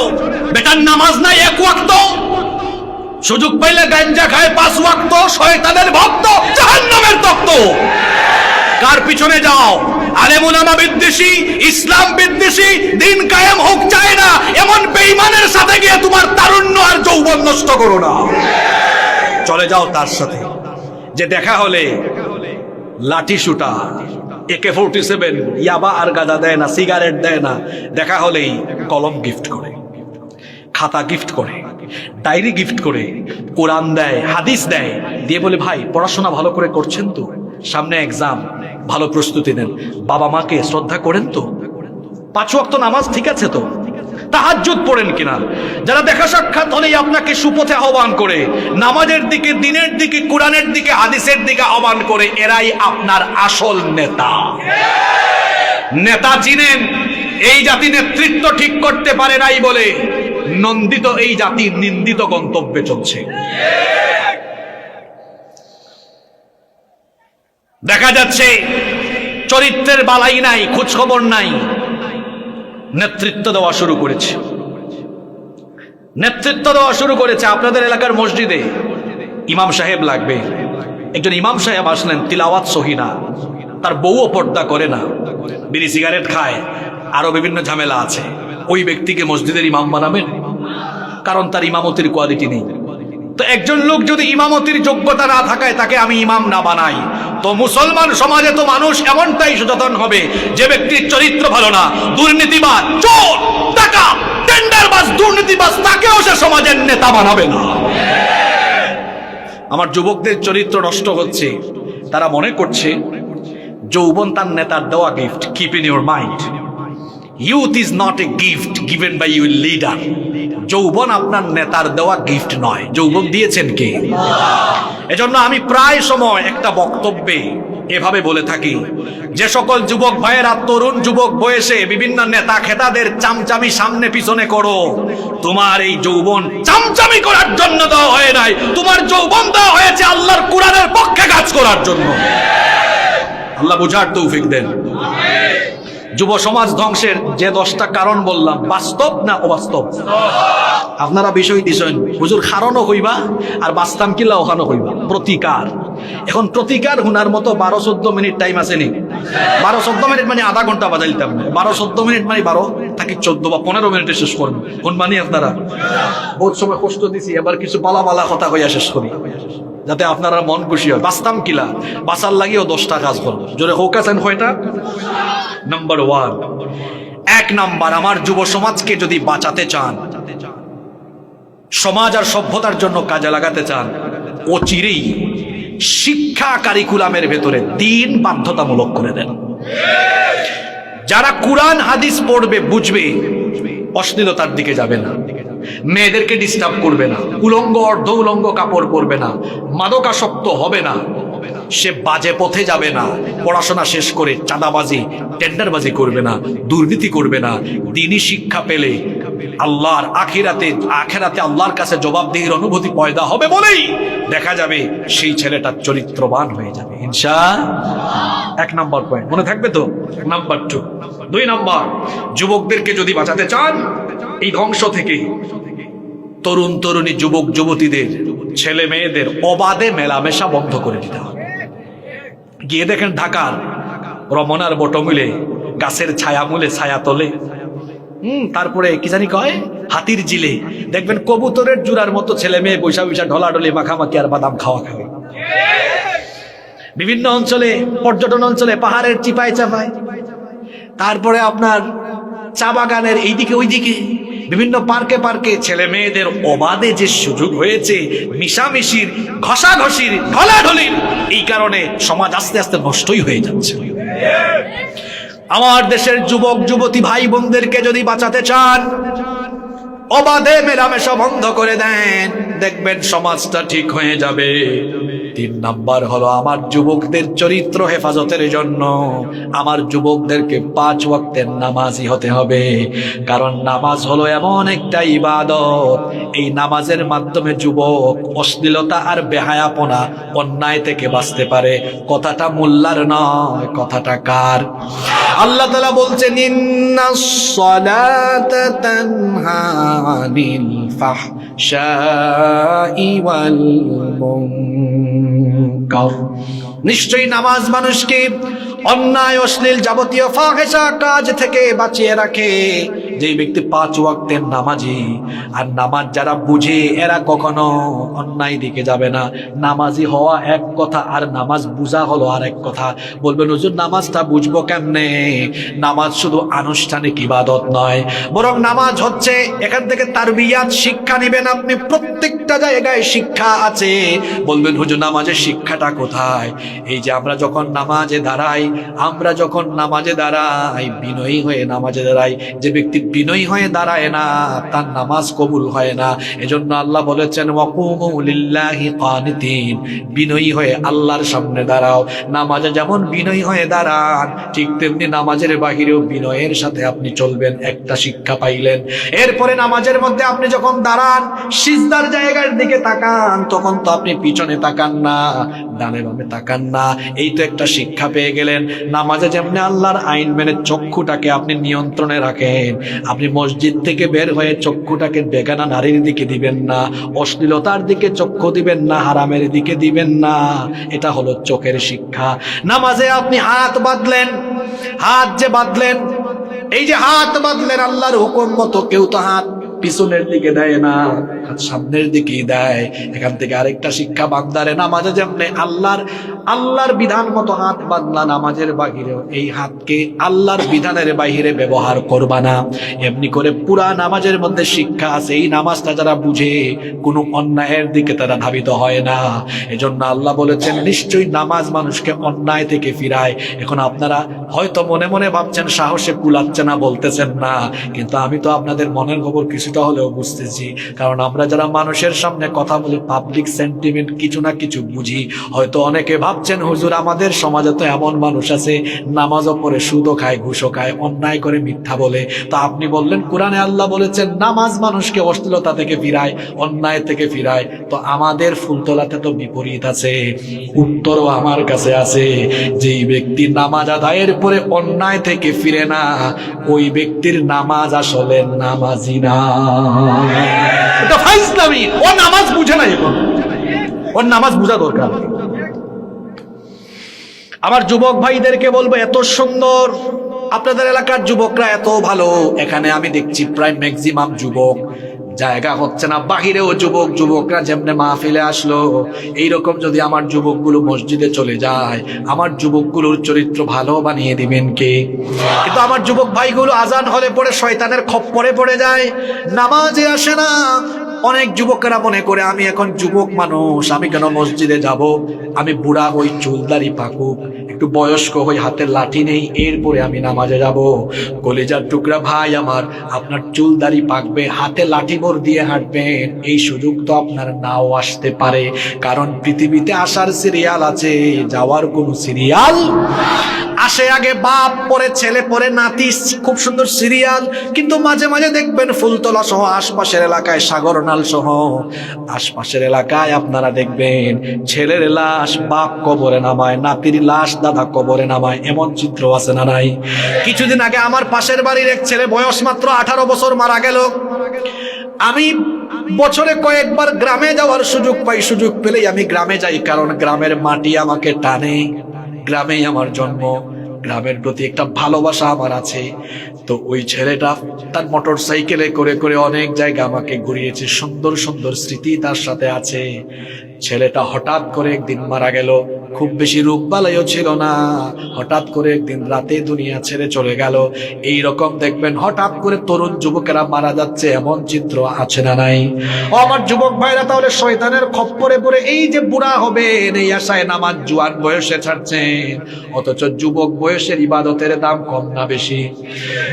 বেটার নামাজ নাই এক ওয়াক্ত, সুযোগ পাইলে গাঞ্জা খায় 5 ওয়াক্ত, শয়তানের ভক্ত, জাহান্নামের তক্ত। কার পিছনে যাও? আলেম উলামা বিদ্বেষী, ইসলাম বিদ্বেষী, দিন কায়েম হোক চায় না এমন বেঈমানের সাথে গিয়ে তোমার তারুণ্য আর যৌবন নষ্ট করো না। চলে যাও তার সাথে যে দেখা হলে লাঠি শুটা AK-47 ইয়াবা আর গাঁজা দেয় না, সিগারেট দেয় না, দেখা হলেই কলম গিফট করে, খাতা গিফট করে, ডায়েরি গিফট করে, কোরআন দেয়, হাদিস দেয়, দিয়ে বলে ভাই পড়াশোনা ভালো করে করছেন তো, সামনে এক্সাম, ভালো প্রস্তুতি নেন, বাবা মাকে শ্রদ্ধা করেন তো, 5 ওয়াক্ত নামাজ ঠিক আছে তো, তাহাজ্জুদ পড়েন কিনা। যারা দেখা সাক্ষাৎ হলেই আপনাকে সুপথে আহ্বান করে, নামাজের দিকে, দিনের দিকে, কোরআনের দিকে, হাদিসের দিকে আহ্বান করে, এরাই আপনার আসল নেতা। নেতা চিনেন? এই জাতি নেতৃত্ব ঠিক করতে পারে নাই বলে নন্দিত এই জাতি নিন্দিত গন্তব্যে চলছে। দেখা যাচ্ছে চরিত্রের বালাই নাই, খোঁজ খবর নাই, নেতৃত্ব দেওয়া শুরু করেছে, নেতৃত্ব দেওয়া শুরু করেছে। আপনাদের এলাকার মসজিদে ইমাম সাহেব লাগবে, একজন ইমাম সাহেব আসলেন, তিলাওয়াত সহিনা, তার বউও পর্দা করে না, বিড়ি সিগারেট খায়, আরো বিভিন্ন ঝামেলা আছে। ওই ব্যক্তিকে মসজিদের ইমাম বানাবেন? কারণ তার ইমামতির কোয়ালিটি নেই। তো একজন লোক যদি ইমামতির যোগ্যতা না থাকায় তাকে আমি ইমাম না বানাই, তো মুসলমান সমাজে তো মানুষ এমনটাই সচেতন হবে যে ব্যক্তির চরিত্র ভালো না, দুর্নীতিবাজ, চোর, ডাকাত, টেন্ডারবাজ, দুর্নীতিবাজ, তাকেও সে সমাজের নেতা বানাবে না। আমার যুবকদের চরিত্র নষ্ট হচ্ছে, তারা মনে করছে যৌবন তার নেতার দেওয়া gift. Keep in your mind, youth is not a gift given by your leader. যৌবন আপনার নেতার দেওয়া গিফট নয়, যৌবন দিয়েছেন কে? এজন্য আমি প্রায় সময় একটা বক্তব্যে এভাবে বলে থাকি, যে সকল যুবক ভাইয়েরা তরুণ যুবক বয়সে বিভিন্ন নেতা খেতাদের চামচামি সামনে পিছনে করো, তোমার এই যৌবন চামচামি করার জন্য দেওয়া হয় নাই, তোমার যৌবন দেওয়া হয়েছে আল্লাহর কোরআনের পক্ষে কাজ করার জন্য। আল্লাহ বুঝার তৌফিক দেন। যুব সমাজ ধ্বংসের যে 10টা কারণ বললাম, বাস্তব না অবাস্তব? আপনারা বিষয় দিছেন হুজুর, কারণও হইবা আর বাস্তব কিলা ওখানে হইবা, প্রতিকার। এখন প্রতিকার হুনার মতো 12-14 মিনিট টাইম আছে নি? 12-14 মিনিট মানে আধা ঘন্টা বাজাইতাম, 12-14 মিনিট মানে 12 থাকি 14 বা 15 মিনিটে শেষ করবেন। কোন মানি আপনারা বহুত সময় কষ্ট দিছি, এবার কিছু বালা বালা কথা হইয়া শেষ করি যাতে আপনারা মন খুশি হয়। বাস্তাম কিলা, বাঁচার লাগিও 10টা কাজ করবো। জোরে হোক আছেন কয়টা? নাম্বার 1, 1 নাম্বার, আমার যুব সমাজকে যদি বাঁচাতে চান, সমাজ আর সভ্যতার জন্য কাজে লাগাতে চান, অচিরেই শিক্ষা কারিকুলামের ভেতরে দ্বীন বাধ্যতামূলক করে দেন। যারা কোরআন হাদিস পড়বে, বুঝবে, অশ্লীলতার দিকে যাবে না, মেয়েদেরকে ডিস্টার্ব করবে না, উলঙ্গ অর্ধ উলঙ্গ কাপড় পরবে না, মাদকাসক্ত হবে না, সে বাজে পথে যাবে না, পড়াশোনা শেষ করে চাঁদাবাজি টেন্ডারবাজি করবে না, দুর্নীতি করবে না। দ্বীনি শিক্ষা পেলে আল্লাহর আখিরাতে আল্লাহর কাছে জবাবদিহির অনুভূতি পয়দা হবে বলেই দেখা যাবে সেই ছেলেটা চরিত্রবান হয়ে যাবে ইনশাআল্লাহ। 1 নাম্বার পয়েন্ট মনে থাকবে তো? নাম্বার 2, 2 নাম্বার, যুবকদেরকে যদি বাঁচাতে চান এই ধ্বংস থেকে, তরুণ তরুণী যুবক যুবতীদের, ছেলে মেয়েদের অবাধে মেলামেশা বন্ধ করে দিতে হবে। গিয়ে দেখেন ঢাকার রমনার বটমূলে গাছের ছায়া মূলে ছায়া তলে তারপরে কি জানি কয় হাতির জিলে, দেখবেন কবুতরের জুড়ার মতো ছেলে মেয়ে বৈশা বৈশা ঢলাঢলি মাখামাখি আর বাদাম খাওয়া খাওয়া। বিভিন্ন অঞ্চলে, পর্যটন অঞ্চলে পাহাড়ের চিপায় চাপায়, তারপরে আপনার চা বাগানের এইদিকে ওইদিকে, বিভিন্ন পার্কে পার্কে ছেলে মেয়েদের অবাধে যে সুযোগ হয়েছে মিশামিশির, ঘষাঘষির, ঢলাঢলির, এই কারণে সমাজ আস্তে আস্তে নষ্টই হয়ে যাচ্ছে। আমার দেশের যুবক যুবতী ভাই বোনদেরকে যদি বাঁচাতে চান, অবাধে মেলামেশা বন্ধ করে দেন, দেখবেন সমাজটা ঠিক হয়ে যাবে। 3 নাম্বার হলো আমার যুবকদের চরিত্র হেফাজতের জন্য আমার যুবকদেরকে 5 ওয়াক্তের নামাজি হতে হবে। কারণ নামাজ হলো এমন একটা ইবাদত, এই নামাজের মাধ্যমে যুবক অশ্লীলতা আর বেহায়াপনা, অন্যায় থেকে বাঁচতে পারে। কথাটা মোল্লার নয়, কথাটা কার? আল্লাহ তাআলা বলছেন, ইন্নাস সালাতা তানহা আনিল ফাহশাই ওয়াল মুনকার। নিশ্চয়ই নামাজ মানুষকে অন্যায়, অশ্লীল, যাবতীয় ফাহেশা কাজ থেকে বাঁচিয়ে রাখে। যে ব্যক্তি 5 ওয়াক্তের নামাজি, আর নামাজ যারা বুঝে এরা কখনো অন্যায় দিকে যাবে না। নামাজি হওয়া এক কথা, আর নামাজ বুঝা হলো আর এক কথা। বলবেন হুজুর নামাজটা বুঝবো কেমনে? নামাজ শুধু আনুষ্ঠানিক ইবাদত নয়, বরং নামাজ হচ্ছে এখান থেকে তারবিয়াত, শিক্ষা নেবেন আপনি। প্রত্যেকটা জায়গায় শিক্ষা আছে। বলবেন হুজুর নামাজের শিক্ষাটা কোথায়? এই যে আমরা যখন নামাজে দাঁড়াই, বিনয়ী হয়ে নামাজে দাঁড়াই। যে ব্যক্তি বিনয়ী হয়ে দাঁড়ায় না, তার নামাজ কবুল হয় না। এজন্য আল্লাহ বলেছেন, ওয়াকুমু লিল্লাহি কানিতিন, বিনয়ী হয়ে আল্লাহর সামনে দাঁড়াও। নামাজে যেমন বিনয়ী হয়ে দাঁড়ান, ঠিক তেমনি নামাজের বাহিরেও বিনয়ের সাথে আপনি চলবেন। একটা শিক্ষা পাইলেন। এরপরে নামাজের মধ্যে আপনি যখন দাঁড়ান, সিজদার জায়গার দিকে তাকান, তখন তো আপনি পিছনে তাকান না, ডানে বামে তাকান না। এই তো একটা শিক্ষা পেয়ে গেলেন। নামাজে যেমনি আল্লাহর আইন মেনে চক্ষুটাকে আপনি নিয়ন্ত্রণে রাখেন, আপনি মসজিদ থেকে বের হয়ে চক্ষুটাকে বেগানা নারীর দিকে দিবেন না, অশ্লীলতার দিকে চক্ষু দিবেন না, হারামের দিকে দিবেন না। এটা হলো চোখের শিক্ষা। নামাজে আপনি হাত বাঁধলেন, হাত যে বাঁধলেন, এই যে হাত বাঁধলেন আল্লাহর হুকুম মতো, কেউ তো হাত পিছনের দিকে দেয় না, হাত সামনের দিকেই দেয়। এখান থেকে আরেকটা শিক্ষা বান্দারে, নামাজে যেমন আল্লাহর বিধান মতো হাত বাঁধলা, নামাজের বাহিরেও এই হাতকে আল্লাহর বিধানের বাহিরে ব্যবহার করবা না। এমনি করে পুরা নামাজের মধ্যে শিক্ষা আছে। এই নামাজটা যারা বুঝে, কোনো অন্যায়ের দিকে তারা ধাবিত হয় না। এজন্য আল্লাহ বলেছেন, নিশ্চয়ই নামাজ মানুষকে অন্যায় থেকে ফিরায়। এখন আপনারা হয়তো মনে মনে ভাবছেন সাহসে কুলাচ্ছে না, বলতেছেন না, কিন্তু আমি তো আপনাদের মনের খবর কিছুটা হলেও বুঝতেছি। কারণ আমরা যারা মানুষের সামনে কথা বলি, পাবলিক সেন্টিমেন্ট কিছু না কিছু বুঝি। হয়তো অনেকে ভাবছেন হুজুর আমাদের সমাজে তো এমন মানুষ আছে, নামাজও পড়ে, সুদও খায়, ঘুষও খায়, অন্যায় করে, মিথ্যা বলে। তো আপনি বললেন কোরআনে আল্লাহ বলেছেন নামাজ মানুষকে অশ্লীলতা থেকে ফিরায়, অন্যায় থেকে ফিরায়। তো আমাদের ফুলতলাতে তো বিপরীত আছে। উত্তরও আমার কাছে আছে। যেই ব্যক্তি নামাজ আদায়ের পরে অন্যায় থেকে ফিরে না, ওই ব্যক্তির নামাজ আসলে নামাজি না, এটা ফাইজলামি। ও নামাজ বুঝে না, এখন ওর নামাজ বোঝা দরকার। আমার যুবক ভাইদেরকে বলবো, এত সুন্দর আপনাদের এলাকার যুবকরা, এত ভালো। এখানে আমি দেখছি প্রায় ম্যাক্সিমাম যুবক, জায়গা হচ্ছে না। বাহিরেও যুবকরা যেমনে মাহফিলে আসলো, এইরকম যদি আমার যুবকগুলো মসজিদে চলে যায়, আমার যুবকগুলোর চরিত্র ভালো বানিয়ে দিবেন কে? কিন্তু আমার যুবক ভাইগুলো আজান হলে পরে শয়তানের খপ্পরে পড়ে যায়, নামাজে আসে না। অনেক যুবকেরা মনে করে আমি এখন যুবক মানুষ, আমি কেন মসজিদে যাব? আমি বুড়া হই, চুলদারি পাকুক, একটু বয়স্ক হই, হাতে লাঠি নেই, এরপরে আমি নামাজে যাব। কলিজার টুকরা ভাই আমার, আপনার চুলদারি পাকবে, হাতে লাঠি ভর দিয়ে হাঁটবেন, এই সুযোগ তো আপনার নাও আসতে পারে। কারণ পৃথিবীতে আসার সিরিয়াল আছে, যাওয়ার কোনো সিরিয়াল আসে আগে বাপ, পরে ছেলে, পরে নাতি, খুব সুন্দর সিরিয়াল। কিন্তু মাঝে মাঝে দেখবেন ফুলতলা সহ আশপাশের এলাকায়, সাগরনাল সহ আশপাশের এলাকায় আপনারা দেখবেন ছেলের লাশ বাপ কবরে নামায়, নাতির লাশ দাদা কবরে নামায়। এমন চিত্র আছে না নাই? কিছুদিন আগে আমার পাশের বাড়ির এক ছেলে, বয়স মাত্র 18 বছর, মারা গেল। আমি বছরে কয়েকবার গ্রামে যাওয়ার সুযোগ পাই, সুযোগ পেলেই আমি গ্রামে যাই, কারণ গ্রামের মাটি আমাকে টানে, গ্রামেই আমার জন্ম, গ্রামের প্রতি একটা ভালোবাসা আমার আছে। তো ওই ছেলেটা তার মোটর সাইকেলে করে করে অনেক জায়গা আমাকে ঘুরিয়েছে, সুন্দর সুন্দর স্মৃতি তার সাথে আছে। ছেলেটা হঠাৎ করে একদিন মারা গেল, খুব বেশি রূপ বালাইও ছিল না, হঠাৎ করে একদিন রাতে দুনিয়া ছেড়ে চলে গেল। এই রকম দেখবেন হঠাৎ করে তরুণ যুবকেরা মারা যাচ্ছে, এমন চিত্র আছে না নাই? ও আমার যুবক ভাইরা, তাহলে শয়তানের খপ্পরে পড়ে এই যে বুড়া হবেন এই আশায় নামাজ জুয়ান বয়সে ছাড়ছেন, অথচ যুবক বয়সের ইবাদতের দাম কম না বেশি?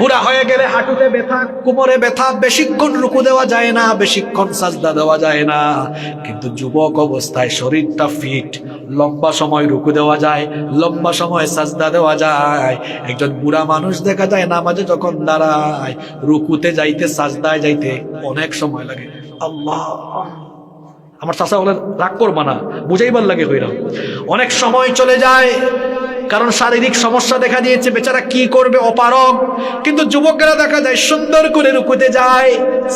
বুড়া হয়ে গেলে হাঁটুতে ব্যথা, কোমরে ব্যথা, বেশিক্ষণ রুকু দেওয়া যায় না, বেশিক্ষণ সাজদা দেওয়া যায় না। কিন্তু যুবক অবস্থায় শরীরটা ফিট, লম্বা সময় রুকু দেওয়া যায়, লম্বা সময় সাজদা দেওয়া যায়। একজন বুড়া মানুষ দেখা যায় নামাজে যখন দাঁড়ায়, রুকুতে যাইতে সাজদায় যাইতে অনেক সময় লাগে। আল্লাহ, আমার চাচা বলেন রাগ করবা না, বুঝাইবার লাগে হইরা, অনেক সময় চলে যায়, কারণ শারীরিক সমস্যা দেখা দিয়েছে, বেচারা কি করবে অপারগ। কিন্তু যুবকেরা দেখা যায় সুন্দর করে রুকুতে যায়,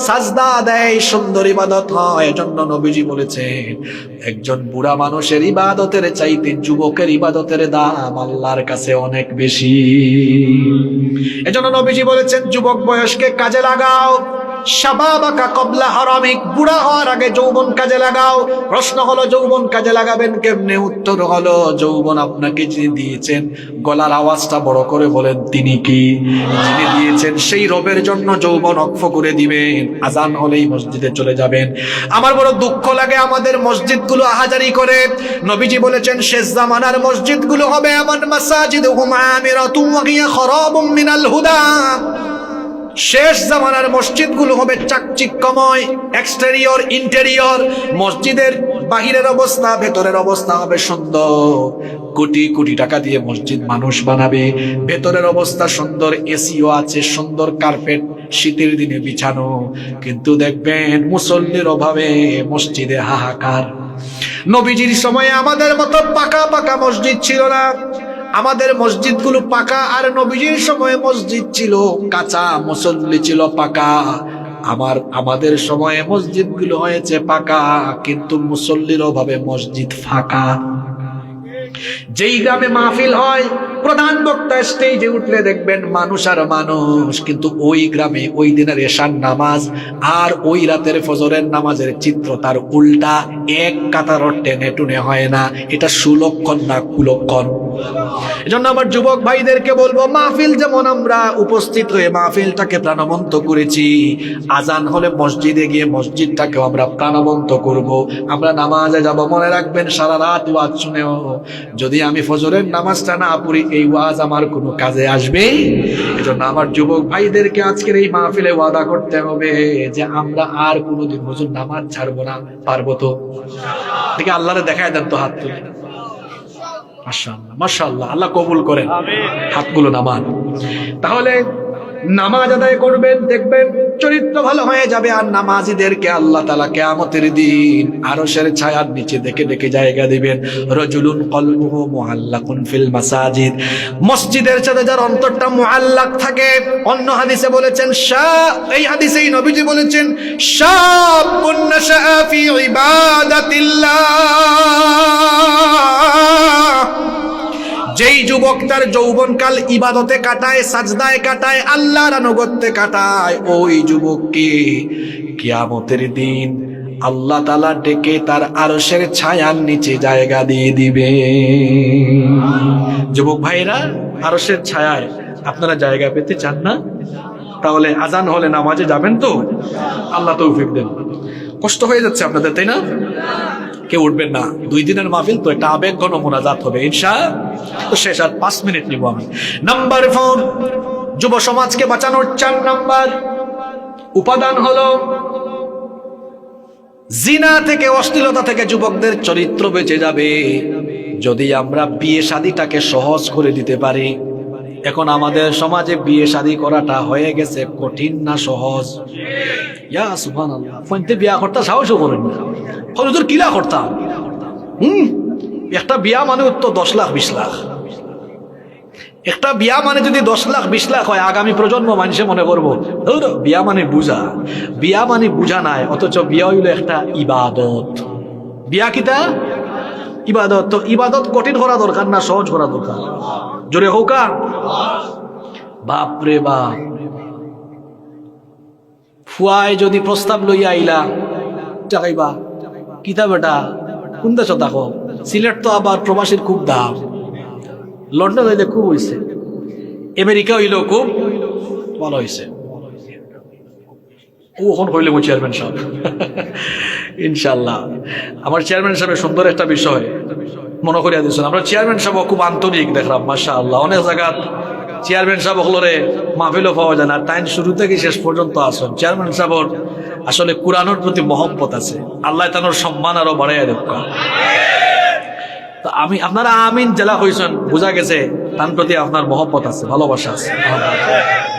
সাজদা দেয়, সুন্দর ইবাদত হয়। এজন্য নবীজি বলেছেন একজন বুড়া মানুষের ইবাদতের চাইতে যুবকের ইবাদতের দাম আল্লাহর কাছে অনেক বেশি। এজন্য নবীজি বলেছেন যুবক বয়সকে কাজে লাগাও, শাবাবাকা কবলা হারামিক, বুড়া হওয়ার আগে যৌবন কাজে লাগাও। প্রশ্ন হলো যৌবন কাজে লাগাবেন কেমনে? উত্তর হলো যৌবন আপনাকে যিনি দিয়েছেন, গলার আওয়াজটা বড় করে বলেন তিনি কি? যিনি দিয়েছেন সেই রবের জন্য যৌবন অক্ষ করে দিবেন, আজান হলেই মসজিদে চলে যাবেন। আমার বড় দুঃখ লাগে আমাদের মসজিদগুলো আহাজারি করে। নবীজি বলেছেন শেষ জামানার মসজিদগুলো হবে এমন মাসাজিদুহুম আমিরাতুন ওয়া হিয়া খারাবুম মিনাল হুদা। শেষ জামানার মসজিদগুলো হবে চাকচিক্যময়, এক্সটেরিয়র ইন্টেরিয়র। মসজিদের বাহিরের অবস্থা ভেতরের অবস্থা হবে সুন্দর। কোটি কোটি টাকা দিয়ে মসজিদ মানুষ বানাবে, ভেতরের অবস্থা সুন্দর, এসিও আছে, সুন্দর কার্পেট শীতের দিনে বিছানো। কিন্তু দেখবেন মুসল্লির অভাবে মসজিদে হাহাকার। নবীজির সময়ে আমাদের মতো পাকা পাকা মসজিদ ছিল না, আমাদের মসজিদগুলো পাকা, আর নবীজির সময়ে মসজিদ ছিল কাঁচা, মুসল্লি ছিল পাকা। আমাদের সময়ে মসজিদগুলো হয়েছে পাকা, কিন্তু মুসল্লির অভাবে মসজিদ ফাঁকা। যেই গ্রামে মাহফিল হয়, প্রধান বক্তা স্টেজে উঠলে দেখবেন মানুষ আর মানুষ, কিন্তু ওই গ্রামে ওই দিনের এশার নামাজ আর ওই রাতের ফজরের নামাজের চিত্র তার উল্টা, এক কাতার টেনে টুনে হয় না। এটা সুলক্ষণ না কুলক্ষণ? এজন্য আমার যুবক ভাইদেরকে বলবো, মাহফিল যেমন আমরা উপস্থিত হয়ে মাহফিলটাকে প্রাণবন্ত করেছি, আজান হলে মসজিদে গিয়ে মসজিদটাকেও আমরা প্রাণবন্ত করব। আমরা নামাজে যাব, মনে রাখবেন সারা রাত ওয়াজ শুনেও যদি আমি ফজরের নামাজটা না পড়ি, এই ওয়াজ আমার কোনো কাজে আসবে? এজন্য আমার যুবক ভাইদেরকে আজকের এই মাহফিলে ওয়াদা করতে হবে যে আমরা আর কোনোদিন হুজুর নামাজ ছাড়বো না। পারবো তো? দেখে আল্লাহরে দেখায় দেন তো হাত তুলে। মাশাআল্লাহ মাশাআল্লাহ, আল্লাহ কবুল করেন, হাতগুলো নামান। তাহলে নামাজ আদায় করবেন, দেখবেন চরিত্র ভালো হয়ে যাবে। আর নামাজীদেরকে আল্লাহ তাআলা কিয়ামতের দিন আরশের ছায়ার নিচে দেখে দেখে জায়গা দিবেন। রাজুলুন কলবুহু মুআল্লাকুন ফিল মাসাজিদ, মসজিদের সাথে যার অন্তরটা মুআল্লাক থাকে। অন্য হাদিসে বলেছেন এই হাদিসেই নবীজি বলেছেন শাবুন নাশআ ফি ইবাদাতিল্লাহ, যেই যুবক তার যৌবনকাল ইবাদতে কাটায়, সাজদায় কাটায়, আল্লাহর আনুগত্যে কাটায়, ওই যুবককে কিয়ামতের দিন আল্লাহ তাআলা ডেকে তার আরশের ছায়ার নিচে জায়গা দিয়ে দিবে। যুবক ভাইরা, আরশের ছায়ায় আপনারা জায়গা পেতে চান না? তাহলে আজান হলে নামাজে যাবেন তো? আল্লাহ তৌফিক দেন। কষ্ট হয়ে যাচ্ছে আপনাদের, তাই না? কেউ উঠবেন না, 2 দিনের মাহফিল তো, একটা আবেগ ঘন মোনাজাত হবে ইনশাআল্লাহ। তো শেষ আর 5 মিনিট নিব আমি। নাম্বার 4, যুব সমাজকে বাঁচানোর 4 নাম্বার উপাদান হলো জিনা থেকে, অশ্লীলতা থেকে যুবকদের চরিত্র বেঁচে যাবে যদি আমরা বিয়ে শাদীটাকে সহজ করে দিতে পারি। এখন আমাদের সমাজে বিয়ে শাদী করাটা হয়ে গেছে কঠিন না সহজ? ইয়া সুবহানাল্লাহ, ফোনতে বিয়া করতে সাহসও করেন না। হুজুর কিলা করতাম? একটা বিয়া মানে তো 10 লাখ 20 লাখ। একটা বিয়া মানে যদি 10 লাখ 20 লাখ হয়, আগামী প্রজন্ম মানুষে মনে করবো বিয়া মানে বুঝা। বিয়া মানে বুঝা নাই, অথচ বিয়া হইল একটা ইবাদত। বিয়া কিতা? ইবাদত। তো ইবাদত কঠিন করা দরকার না সহজ করা দরকার? জোরে হোকা। বাপ রে বাপ, ফুয়ায় যদি প্রস্তাব লইয়া আইলা চাকাইবা কিতা বেটা কোন দেশ দেখো, সিলেট তো আবার প্রবাসীর খুব দাম, লন্ডন হইলে খুব হয়েছে, আমেরিকা হইলেও খুব ভালো হয়েছে। ওখন হইলে মই চেয়ারম্যান সাহেব ইনশাল্লাহ। আমার চেয়ারম্যান সাহেবের সুন্দর একটা বিষয় মনে করিয়া দিচ্ছেন, আমরা চেয়ারম্যান সাহেব খুব আন্তরিক দেখলাম মাশাআল্লাহ। অনেক জায়গা চেয়ারম্যান সাহেব হলরে মাহফিলও পাওয়া যায় না, তাই শুরু থেকে শেষ পর্যন্ত আসুন। চেয়ারম্যান সাহেবর আসলে কোরআনের প্রতি মহব্বত আছে, আল্লাহ তানোর সম্মান আরো বাড়াইয়া দেব। তো আমি আপনারা আমিন জেলা হয়েছেন, বোঝা গেছে তার প্রতি আপনার মহব্বত আছে, ভালোবাসা আছে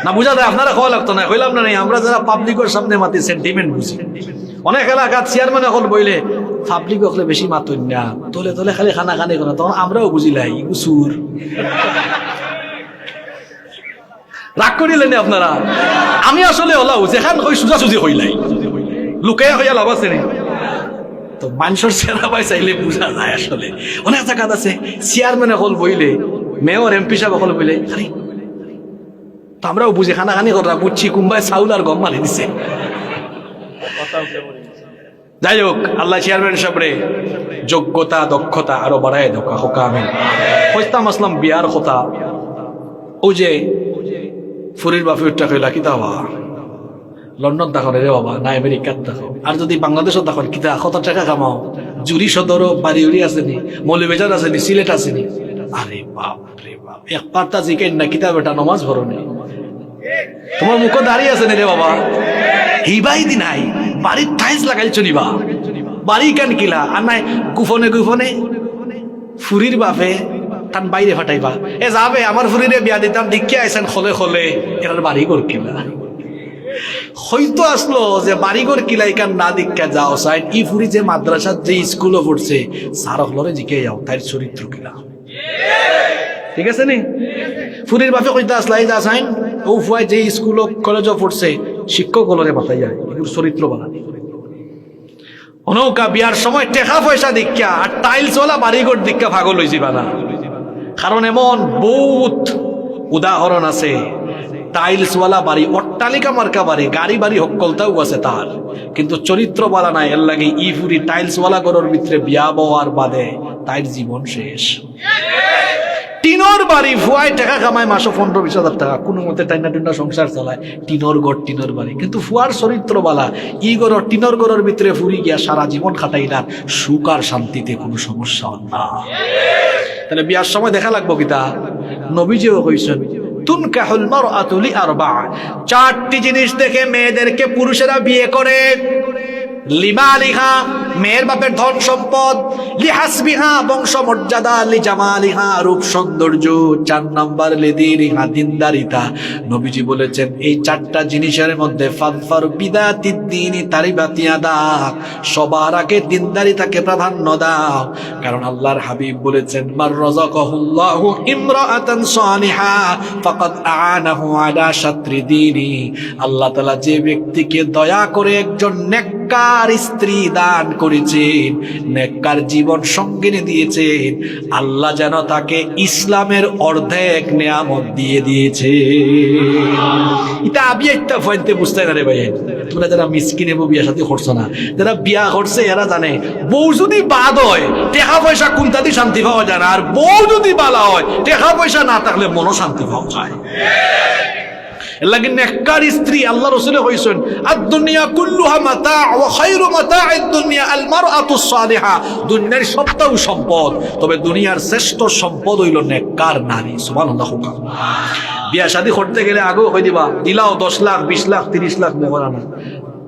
না? বুঝা যায় আপনারা খাওয়া লাগতো না, হইলাম না। আমরা যারা পাবলিকের সামনে মাতি সেন্টিমেন্ট বুঝি, অনেক এলাকার চেয়ারম্যান এখন বইলে পাবলিক হলে বেশি মাতুন না, তোলে তোলে খালি খানা খানি করে, তখন আমরাও বুঝিলাই সুর রাগ করিলেন আপনারা। আমি আসলে ওলাও যেখান হই সোজাসুজি হইলাই, লুকাইয়া হইয়া লাভ আছে নি? তো মানুষের চেহারা পাই চাইলে বুঝা যায় আসলে। অনেক জায়গা আছে চেয়ারম্যান হল বইলে, মেয়র এমপি সাহেব হল বইলে আরে তো আমরাও বুঝি খানা খানি করা বুঝছি, কুম্বায় চাউল আর গম মারি দিছে। যাই হোক, আল্লাহ চেয়ারম্যান সাহেবরে যোগ্যতা দক্ষতা আরো বাড়ায় দোকা হোকা। আমি হইতাম আসলাম বিয়ার কথা, ও যে ফুরির বাফিউরটা কইলা কিতা হওয়া লন্ডন দেখো রে বাবা, না আমেরিকার দেখো, আর যদি বাংলাদেশও দেখো কিতা কত টাকা কামাও, জুরি সদর বাড়ি উড়ি আসেনি, মৌলভীবাজার আসেনি, সিলেট আসেনি। আরে বাপ রে বাপ, এক পার্টা জিকেন না কিতা বেটা নমাজ ভরনে, তোমার মুখ দাঁড়িয়ে আছে রে বাবা। হিবাই দি নাই বাড়ির টাইলস লাগাইছো নিবা, বাড়ি কেন কিলা আর নাই গুফনে গুফনে ফুরির বাপে তান বাইরে ফাটাইবা। এ যাবে আমার ফুরিরে বিয়া দিতাম দিকে আইসেন খলে খলে, এর বাড়ি কর কিলা হয়তো আসলো যে বাড়িঘর কিলাই কান না দীক্ষা যাও সাইড ই ফুরি যে মাদ্রাসার যে স্কুলও পড়ছে সার হলরে জিকে যাও তার চরিত্র কিলা, ঠিক আছে নি? ফুরির বাপে কইতা আসলাই যা সাইন ও ফুয়াই যে স্কুল কলেজও পড়ছে শিক্ষক হলরে বাতাই যায়, এগুলো চরিত্র বানানি। অনৌকা বিয়ার সময় টেকা পয়সা দীক্ষা আর টাইলসওয়ালা বাড়িঘর দীক্ষা ভাগল হইছিবা না, কারণ এমন বহুত উদাহরণ আছে। টাইলসওয়ালা বাড়ি, অট্টালিকা মার্কা বাড়ি, গাড়ি বাড়ি হকলতাও আছে তার, কিন্তু চরিত্র বলা নাই। এর লাগে ই ফুরি টাইলসওয়ালা ঘরের ভিতরে বিয়া বওয়ার বাদে তাইর জীবন শেষ। টিনর বাড়ি ফুয়ায় টাকা কামায় মাসে 15-20 হাজার টাকা, কোনো মতে টাইনা টুন্না সংসার চালায়, টিনর ঘর টিনর বাড়ি, কিন্তু ফুয়ার চরিত্র বালা। ই ঘর টিনর ঘরের ভিতরে ফুরি গিয়া সারা জীবন খাটাইলার, সুখ আর শান্তিতে কোনো সমস্যা না। তাহলে বিয়ার সময় দেখা লাগবো কিতা? নবীজিও কইছেন তুনকাহুল মারআতু লিআরবা, 4টি জিনিস দেখে মেয়েদেরকে পুরুষেরা বিয়ে করে। লিমালিহা, মেয়ের বাপের ধন সম্পদ, লিহাসবিহা, বংশ মর্যাদা, লিজামালিহা, রূপ সৌন্দর্য, 4 নাম্বার লিদিরিহা, দিনদারিতা। নবীজি বলেছেন এই 4টা জিনিসের মধ্যে ফাদফার বিদাতিদ্দিনি তারিবাতিয়াদা, সবার আগে দিনদারিতাকে প্রাধান্য দাও। কারণ আল্লাহর হাবিব বলেছেন মার রাযাকাহুল্লাহু ইমরাআতান সালিহা ফাকাদ আ'ানাহু আলা শাত্রি দীনি, আল্লাহ তাআলা যে ব্যক্তিকে দয়া করে একজন নেককার স্ত্রী দান করেছেন, নেককার জীবন সঙ্গিনী দিয়েছেন, আল্লাহ যেন তাকে ইসলামের অর্ধেক নেয়ামত দিয়ে দিয়েছে। এটা আমি একটা পয়েন্টে বুঝতে না রে ভাই, তোমরা যারা মিসকিনে বিয়া সাথে করছো না, যারা বিয়া করছে এরা জানে বউ যদি বাদ হয় টাকা পয়সা কোনটাতে শান্তি পাওয়া যায় না, আর বউ যদি বালা হয় টাকা পয়সা না থাকলে মনও শান্তি পাওয়া যায়। নেককার স্ত্রী আল্লাহ রাসূলে কইছেন আদ-দুনিয়া কুল্লুহা মাতা' ওয়া খায়রু মাতা'id দুনিয়া আল মারআতুস সালিহা, দুনিয়ার সবটাও সম্পদ, তবে দুনিয়ার শ্রেষ্ঠ সম্পদ হইল নেককার নারী। সুবহানাল্লাহ। বিয়া শাদী করতে গেলে আগেও কই দিবা দিলাও 10 লাখ 20 লাখ 30 লাখ মোহরানা।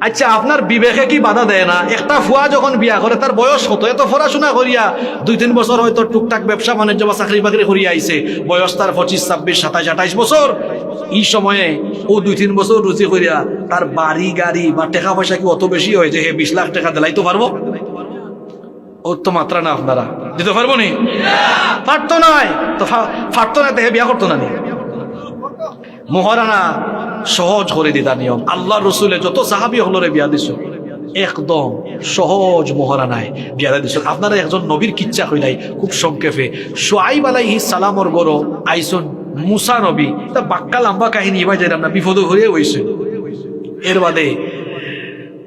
আচ্ছা আপনার বিবেকে কি বাধা দেয় না? একটা ফুয়া যখন বিয়া করে তার বয়স কত? এত পড়াশোনা করিয়া 2-3 বছর হয়তো টুকটাক ব্যবসা বাণিজ্য বা চাকরি বাকরি করিয়া আইছে, বয়স তার 25, 26, 27, 28 বছর। এই সময়ে ও 2-3 বছর রুচি করিয়া তার বাড়ি গাড়ি বা টাকা পয়সা কি অত বেশি হয় যে 20 লাখ টাকা দিলাইতে পারবো? ওর তো মাত্রা না, আপনারা দিতে পারবো নি? পারতো নয় তো, পারতো না তো বিয়া করতো না নি? মোহরানা সহজ করে দিতা নিয়ম। আল্লাহ রসুলে যত সাহাবি হলরে বিয়া দিছো একদম সহজ মহারানায় বিয়া দিয়েছেন। আপনারা একজন নবীর কিচ্ছা হইলাই খুব সংক্ষেপে। শুআইব আলাইহিস সালামর গরো আইসুন মুসা নবী, তা বাক্কা লম্বা কাহিনী এবার যাইলাম না, বিপদ হয়ে হয়েছে। এর বাদে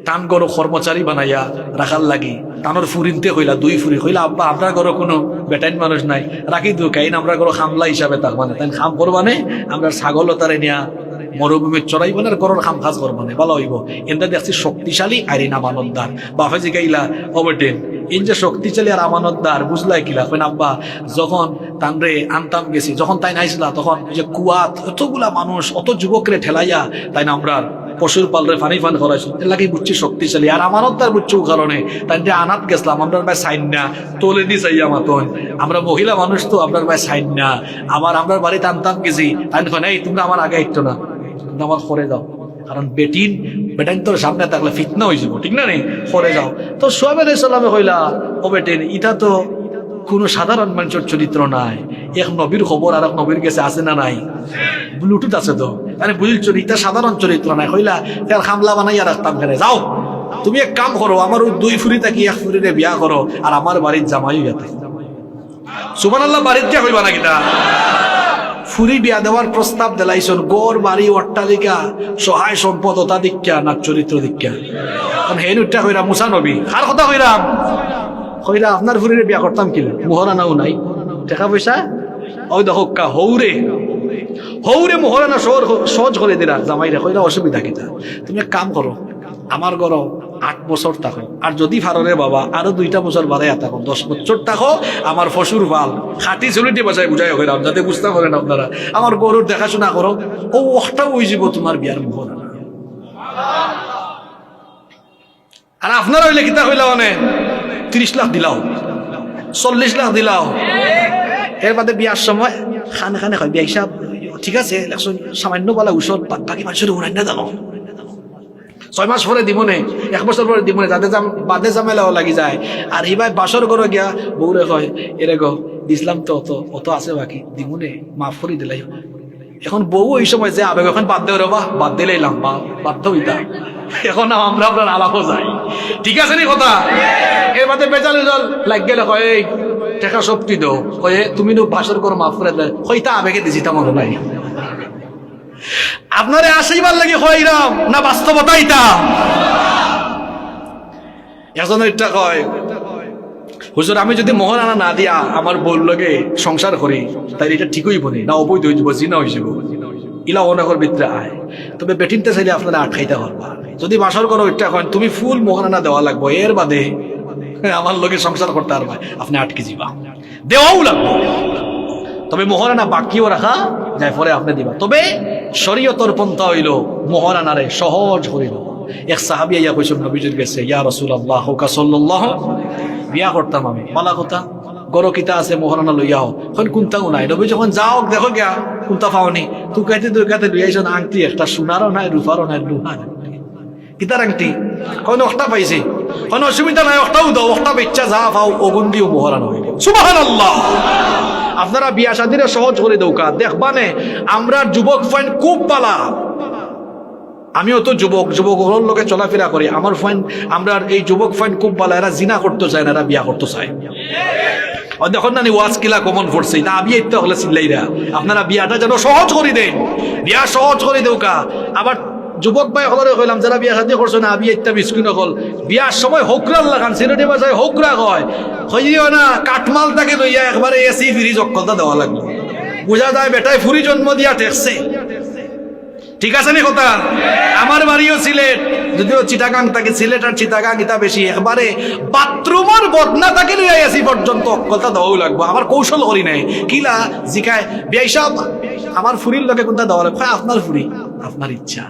টান গরো কর্মচারী বানাইয়া রাখার লাগি টানোর ফুরিনতে হইলা, 2 ফুরি হইলা, আব্বা আপনার ঘরে কোনো বেটাইন মানুষ নাই, রাখি দু কাইন আমরা ঘরে খামলা হিসাবে তাক মানে তাই খাম করবানে, আমরা ছাগল তারে নিয়া মরুভূমি চড়াইব না, গরুর খাম খাস করবানে ভালো হইব। এনটা দেখছি শক্তিশালী আর ইন আমানতদার। বাফে জিগাইলা অবটেন ইন যে শক্তিশালী আর আমানতদার বুঝলাই কিলা? কইন আব্বা যখন তানরে আনতাম গেছি, যখন তাই নাইছিলা তখন যে কুয়াত এতগুলা মানুষ অত যুবকরে ঠেলাইয়া তাই না আমরা পশুর পালরে ফানি ফান করাইছো, এর লাগে বুঝছি শক্তিশালী আর আমানতদার বুঝছি কারণে তাই আনাত গেছিলাম আমরা ভাই সাইন না তোলে দি চাইয়া মাতন, আমরা মহিলা মানুষ তো আপনার ভাই সাইন না, আবার আমরা বাড়িতে আনতাম গেছি তাই এই তোমরা আমার আগে একটু না, তোমরা আমার করে দাও, কারণ বেটাইন তোর সামনে থাকলে ফিতনা হয়ে যাবো, ঠিক না নেই, করে যাও। তো শুআইব আলাইহিস সালামে কইলা ও বেটেন ইটা তো কোনো সাধারণ মানুষের চরিত্র নাই, এক নবীর খবর আর এক নবীর কাছে আছে না নাই, ব্লুটুথ আছে তো, মানে বুঝছো ইটা সাধারণ চরিত্র নাই। কইলা তার খামলা বানাইয়া রাখতাম কেন, যাও তুমি এক কাম করো, আমার ওই 2 ফুরি থাকি 1 ফুরিরে বিয়া করো আর আমার বাড়ির জামাই ইয়াতে। সুবহানাল্লাহ, বাড়ির যা কইবা না কিটা ফুরি বিয়া দেওয়ার প্রস্তাব দিলাইছন, গড় বাড়ি অট্টালিকা সহায় সম্পদ ওটা দীক্ষা না চরিত্র দীক্ষা? কারণ হেন উঠা কইরা মুসা নবী কার কথা কইরাম, কইরা আপনার ফুরিরে বিয়া করতাম কিনা, মোহরানাও নাই, টাকা পয়সা ওই দেখো কা হৌরে হৌরে মোহরানা সহজ করে দিলা জামাইরা। কইরা অসুবিধা কিনা, তুমি এক কাম করো, আমার ঘর 8 বছর থাকো, আর যদি ফাররে বাবা আরো 2টা বছর বাড়াইয়া থাকো, 10 বছর থাকো, আমার ফসুর ভাল খাটি চুলিটি বাসায় বুঝাই হইলাম যাতে বুঝতে পারেন আপনারা, আমার গরুর দেখাশোনা করো, ও ওটাও ওই যাব তোমার বিয়ার মোহরানা। আর আপনার হইলে কিতা হইলা মানে 30 লাখ দিলাও, 40 লাখ দিলাও, এর বাদে বিয়ার সময় খানে খানে হয় বিয়া হিসাব ঠিক আছে, সামান্য বলা উষদ বাকি মানুষের উড়াই না জানো, 6 মাস পরে দিবনে, 1 বছর পরে দিবনে, যাতে বাদে জামেলাও লাগি যায়। আর এই ভাই বাসর করে গিয়া বউরে কয় এরে গো দিছিলাম তো অত আছে বাকি দিবনে, মাফ করে দিলাই। এখন বউ ওই সময় যে আবেগ এখন বাদ দেও রে, বা বাদ দিলেই লাম্বা বাধ্য হইতা, এখন আমরা আপনার আলাপও যাই, ঠিক আছে নি কথা? এর বাদে বেজাল লাগ গেলে কয় এই টাকা শক্তি দো, কয়ে তুমি তো বাসর করো মাফ করে দেয়, হইতা আবেগে দিছি তা মনে নাই। আপনারে আশীর্বাদ লাগে হইরাম না বাস্তবতা এটা? এখন এটা কয় হুজুর আমি যদি মোহরানা না দিয়া আমার বউর লগে সংসার করি তাই এটা ঠিক হইব না অবৈধ হয়ে যাব, জিনা হয়ে যাব, ইলা অনেকের ভিতরে আয়। তবে বেটিনতে চাইলে আপনারা আটকাইতে পারবা, যদি বাসর করো এটা কয় তুমি ফুল মোহরানা দেওয়া লাগবো, এর বাদে আমার লগে সংসার করতে পারবা, আপনি আটকে যাবা, দেওয়াও লাগবে। তবে মোহরানা বাকিও রাখা যায়, পরে আপনি দিবা। তবে শরীয়তর পন্থা হইল মোহরানারে সহজ করিল। এক সাহাবী আইয়া কইছেন নবীজির কাছে, ইয়া রাসূলুল্লাহ হুকা সাল্লাল্লাহু, বিয়া করতাম আমি, মালা কথা গরো কিতা আছে মোহরানা লইয়াও, এখন কোনটাও নাই। নবী যখন যাও দেখো গিয়া কোনটা পাওনি, তুকাইতে লইয়াইছেন আংটি একটা, সোনারও নাই রূপারও নাই, লোহার কিতার আংটি, কোন একটা পাইছি, কোন অসুবিধা নাই, একটাও দাও, একটা বেচ্চা যা পাও ওগুন দিও মোহরানা হইল। সুবহানাল্লাহ। আপনারা বিয়া শাদিরে সহজ করে দৌকা দেখবানে, আমরা যুবক ফাইন খুব পালা, আমিও তো যুবক লোকে চলাফেরা করি, আমার ফাইন আমরা এই যুবক ফাইন খুব পালা, এরা জিনা করতে চায় না, এরা বিয়া করতে চায়। দেখুন না ওয়াজ কিলা কমন পড়ছে না, বিয়ে ইত্যা হলে চিল্লাইরা, আপনারা বিয়াটা যেন সহজ করে দেন, বিয়া সহজ করে দৌকা। আবার যুবক ভাই হলরে কইলাম যারা বিয়া শাদী করছো না, বিয়ে ইত্যা মিসকিন হল, বিয়ার সময় হোকরাল লাগান, সিলেটি ভাষায় হোকরা কয়, হইও না কাঠমাল তাকে লইয়া একবারে এসি ফ্রিজ অক্ষতা দেওয়া লাগবে, বোঝা যায় বেটায় ফুরি জন্ম দিয়া ঠেকছে, ঠিক আছে নি কথা? আমার বাড়িও সিলেট, যদিও চিটাগাং থাকে, সিলেট আর চিটাগাং ইতা বেশি, একবারে বাথরুমের বদনা তাকে লইয়া এসি পর্যন্ত অক্ষতা দেওয়াও লাগবো। আমার কৌশল করি নাই কিলা জিকায় বিয়াই সব আমার ফুরির লোকে কোনটা দেওয়া লাগবে, আপনার ফুরি আপনার ইচ্ছা,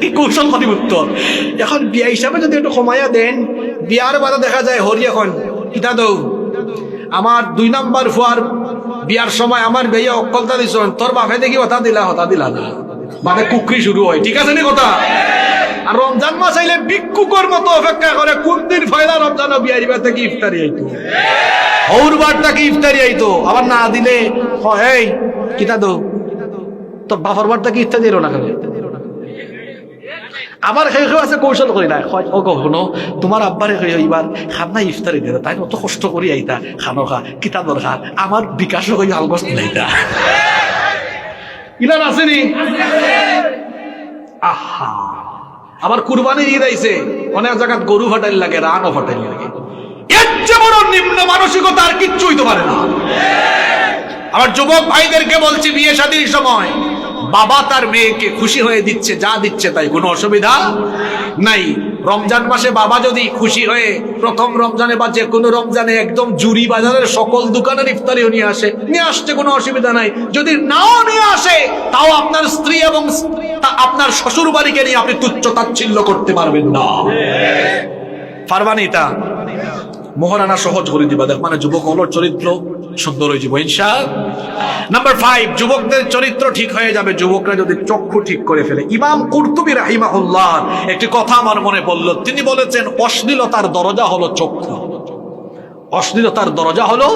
কি কৌশল করি উত্তর। এখন বিয়া হিসাবে যদি একটু কমাইয়া দেন, বিয়ার বাদে দেখা যায় হরি এখন কিতা দৌ আমার 2 নাম্বার ফুয়ার বিয়ার সময় আমার বেয়ে অকলতা দিছ, তোর বাপে দেখি হতা দিলা না, মানে কুকরি শুরু হয়, ঠিক আছে নি কথা? আর রমজান মাস আইলে ভিক্ষুকের মতো অপেক্ষা করে কোন দিন ফয়লা রমজান বিয়ারি বার থেকে ইফতারি আইতো, হৌর বার থেকে ইফতারি আইতো, আবার না দিলে এই কিতা দৌ তোর বাপর বার থেকে ইফতারি এলো না কেন? আবার সেই আছে কৌশল করি না ও কখনো তোমার আব্বারে এইবার খানা ইফতারি দিল তাই অত কষ্ট করি আইতা খানো খা কিতা দরকার আমার বিকাশও কই আলগস নাইতা ইলান আসেনি আহা আবার কুরবানি ঈদ আইছে অনেক জায়গায় গরু ফাটাইল লাগে রানও ফাটাইল লাগে এর চেয়ে বড় নিম্ন মানসিকতা আর কিচ্ছু হইতে পারে না আমার যুবক ভাইদেরকে বলছি বিয়ে শাদীর সময় বাবা তার মেয়েকে খুশি হয়ে দিচ্ছে যা দিচ্ছে তাই কোনো অসুবিধা নাই রমজান মাসে বাবা যদি খুশি হয়ে প্রথম রমজানে বা যে কোনো রমজানে একদম জুরি বাজারের সকল দোকানের ইফতারিও নিয়ে আসছে কোনো অসুবিধা নাই যদি নাও নিয়ে আসে তাও আপনার স্ত্রী এবং আপনার শ্বশুর বাড়িকে নিয়ে আপনি তুচ্ছ তাচ্ছিল্য করতে পারবেন না পারবানি তা মোহরানা সহজ করে দিবা দেখ মানে যুবক হলোর চরিত্র সুন্দর হয়ে যাবো ইনশাআল্লাহ নাম্বার 5 যুবকদের চরিত্র ঠিক হয়ে যাবে যুবকরা যদি চক্ষু ঠিক করে ফেলে ইমাম কুরতুবী রাহিমাহুল্লাহ একটি কথা আমার মনে পড়ল তিনি বলেছেন অশ্লীলতার দরজা হলো চক্ষু অশ্লীলতার দরজা হলো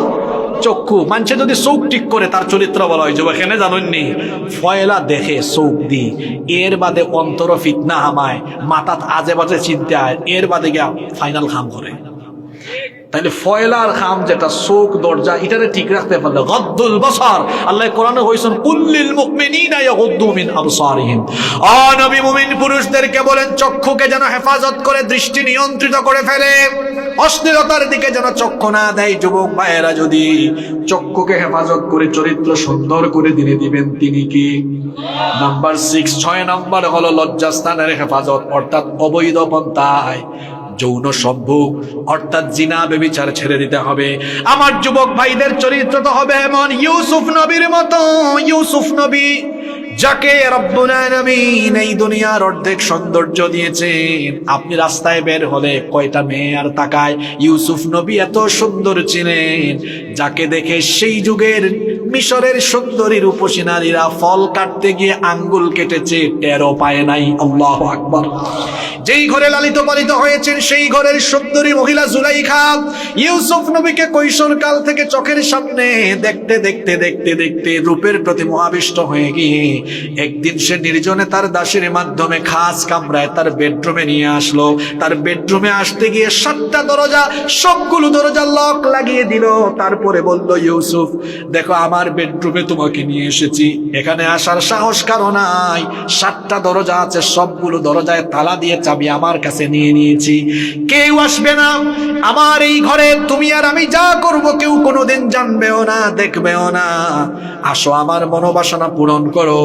চক্ষু মানুষ যদি চোখ ঠিক করে তার চরিত্র বলা হয় যুবক এখানে জানেননি ফয়লা দেখে চোখ দি এর বাদে অন্তর ফিতনা হামায় মাথাত আজে বাজে চিন্তায় এর বাদে গিয়া ফাইনাল খাম করে তাহলে ফয়লার খাম যেটা চোখ দরজা এটারে ঠিক রাখতে পারলে গদ্দুল বসার আল্লাহ কোরআনে কইছেন কুল্লিল মুমিনিনা ইয়াগুদ্দু মিন আবসারিহিম ও নবী মুমিন পুরুষদেরকে বলেন চক্ষুকে যেন হেফাজত করে দৃষ্টি নিয়ন্ত্রিত করে ফেলে অশ্লীলতার দিকে যেন চক্ষু না দেয় যুবক ভাইয়েরা যদি চক্ষুকে হেফাজত করে চরিত্র সুন্দর করে দিবেন তিনি কি নাম্বার 6 নাম্বার হলো লজ্জাস্থানের হেফাজত অর্থাৎ অবৈধ পন্থায় যৌন সম্ভোগ অর্থাৎ জিনা ব্যভিচার ছেড়ে দিতে হবে আমার যুবক ভাইদের চরিত্র তো হবে এমন ইউসুফ নবীর মতো ইউসুফ নবী যাকে রব্বুল আলামিন এই দুনিয়ার অর্ধেক সৌন্দর্য দিয়েছেন আপনি রাস্তায় বের হলে কয়টা মেয়ে আর তাকায় ইউসুফ নবী এত সুন্দর ছিলেন যাকে দেখে সেই যুগের মিশরের সুন্দরী রূপসী নারীরা ফল কাটতে গিয়ে আঙ্গুল কেটেছে টেরও পায় নাই আল্লাহু আকবার যেই ঘরে লালিত পালিত হয়েছেন সেই ঘরের সুন্দরী মহিলা জুলাইখা ইউসুফ নবীকে কৈশোরকাল থেকে চোখের সামনে দেখতে দেখতে দেখতে দেখতে রূপের প্রতি মোহাবিষ্ট হয়ে গিয়ে একদিন সে নির্জনে তার দাসীর মাধ্যমে খাস কামরায় তার বেডরুমে নিয়ে আসলো তার বেডরুমে আসতে গিয়ে 7টা দরজা সবগুলো দরজা লক লাগিয়ে দিল তারপরে বলল ইউসুফ দেখো আমার বেডরুমে তোমাকে নিয়ে এসেছি এখানে আসার সাহস কারো নাই 7টা দরজা আছে সবগুলো দরজায় তালা দিয়ে চাবি আমার কাছে নিয়ে নিয়েছি কেউ আসবে না আমার এই ঘরে তুমি আর আমি যা করব কেউ কোনোদিন জানবেও না দেখবেও না আসো আমার মনোবাসনা পূরণ করো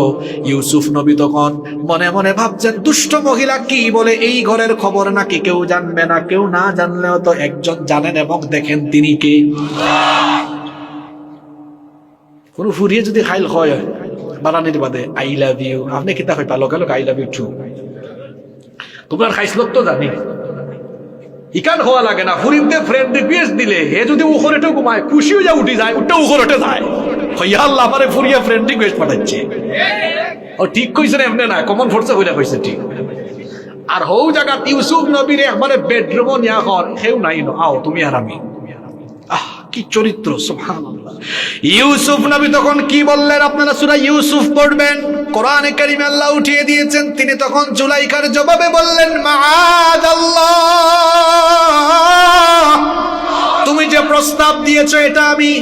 ইউসুফ নবী তখন মনে মনে ভাবছেন দুষ্ট মহিলা কি বলে এই ঘরের খবর নাকি কেউ জানবে না কেউ না জানলেও তো একজন জানেন এবং দেখেন তিনি কে কোন ফুরিয়ে যদি খাইল হয় বানানির বাদে আই লাভ ইউ আপনি কিতা কই পালো গেল আই লাভ ইউ টু তোমার খাইছিল তো জানি ইকান হওয়া লাগে না ফুরিতে ফ্রেন্ড রিকোয়েস্ট দিলে হে যদি উখরেটে ঘুমায় খুশি হয়ে উঠি যায় উঠে উখরেটে যায় হইয়া আল্লাহ আমারে ফুরিয়ে ফ্রেন্ড রিকোয়েস্ট পাঠাচ্ছে ও ঠিক কইছে না এমনি না কমন ফোর্সে কইরা কইছে ঠিক আর হৌ জায়গা ইউসুফ নবীর একবারে বেডরুম নিয়া কর কেউ নাই না আও তুমি আর আমি কি চরিত্র সুবহানাল্লাহ ইউসুফ নবী তখন কি বললেন আপনারা সূরা ইউসুফ পড়বেন কোরআনে কারীমে আল্লাহ উঠিয়ে দিয়েছেন তিনি তখন জুলাইখার জবাবে বললেন মাআযাল্লাহ তুমি যে প্রস্তাব দিয়েছো এটা আমি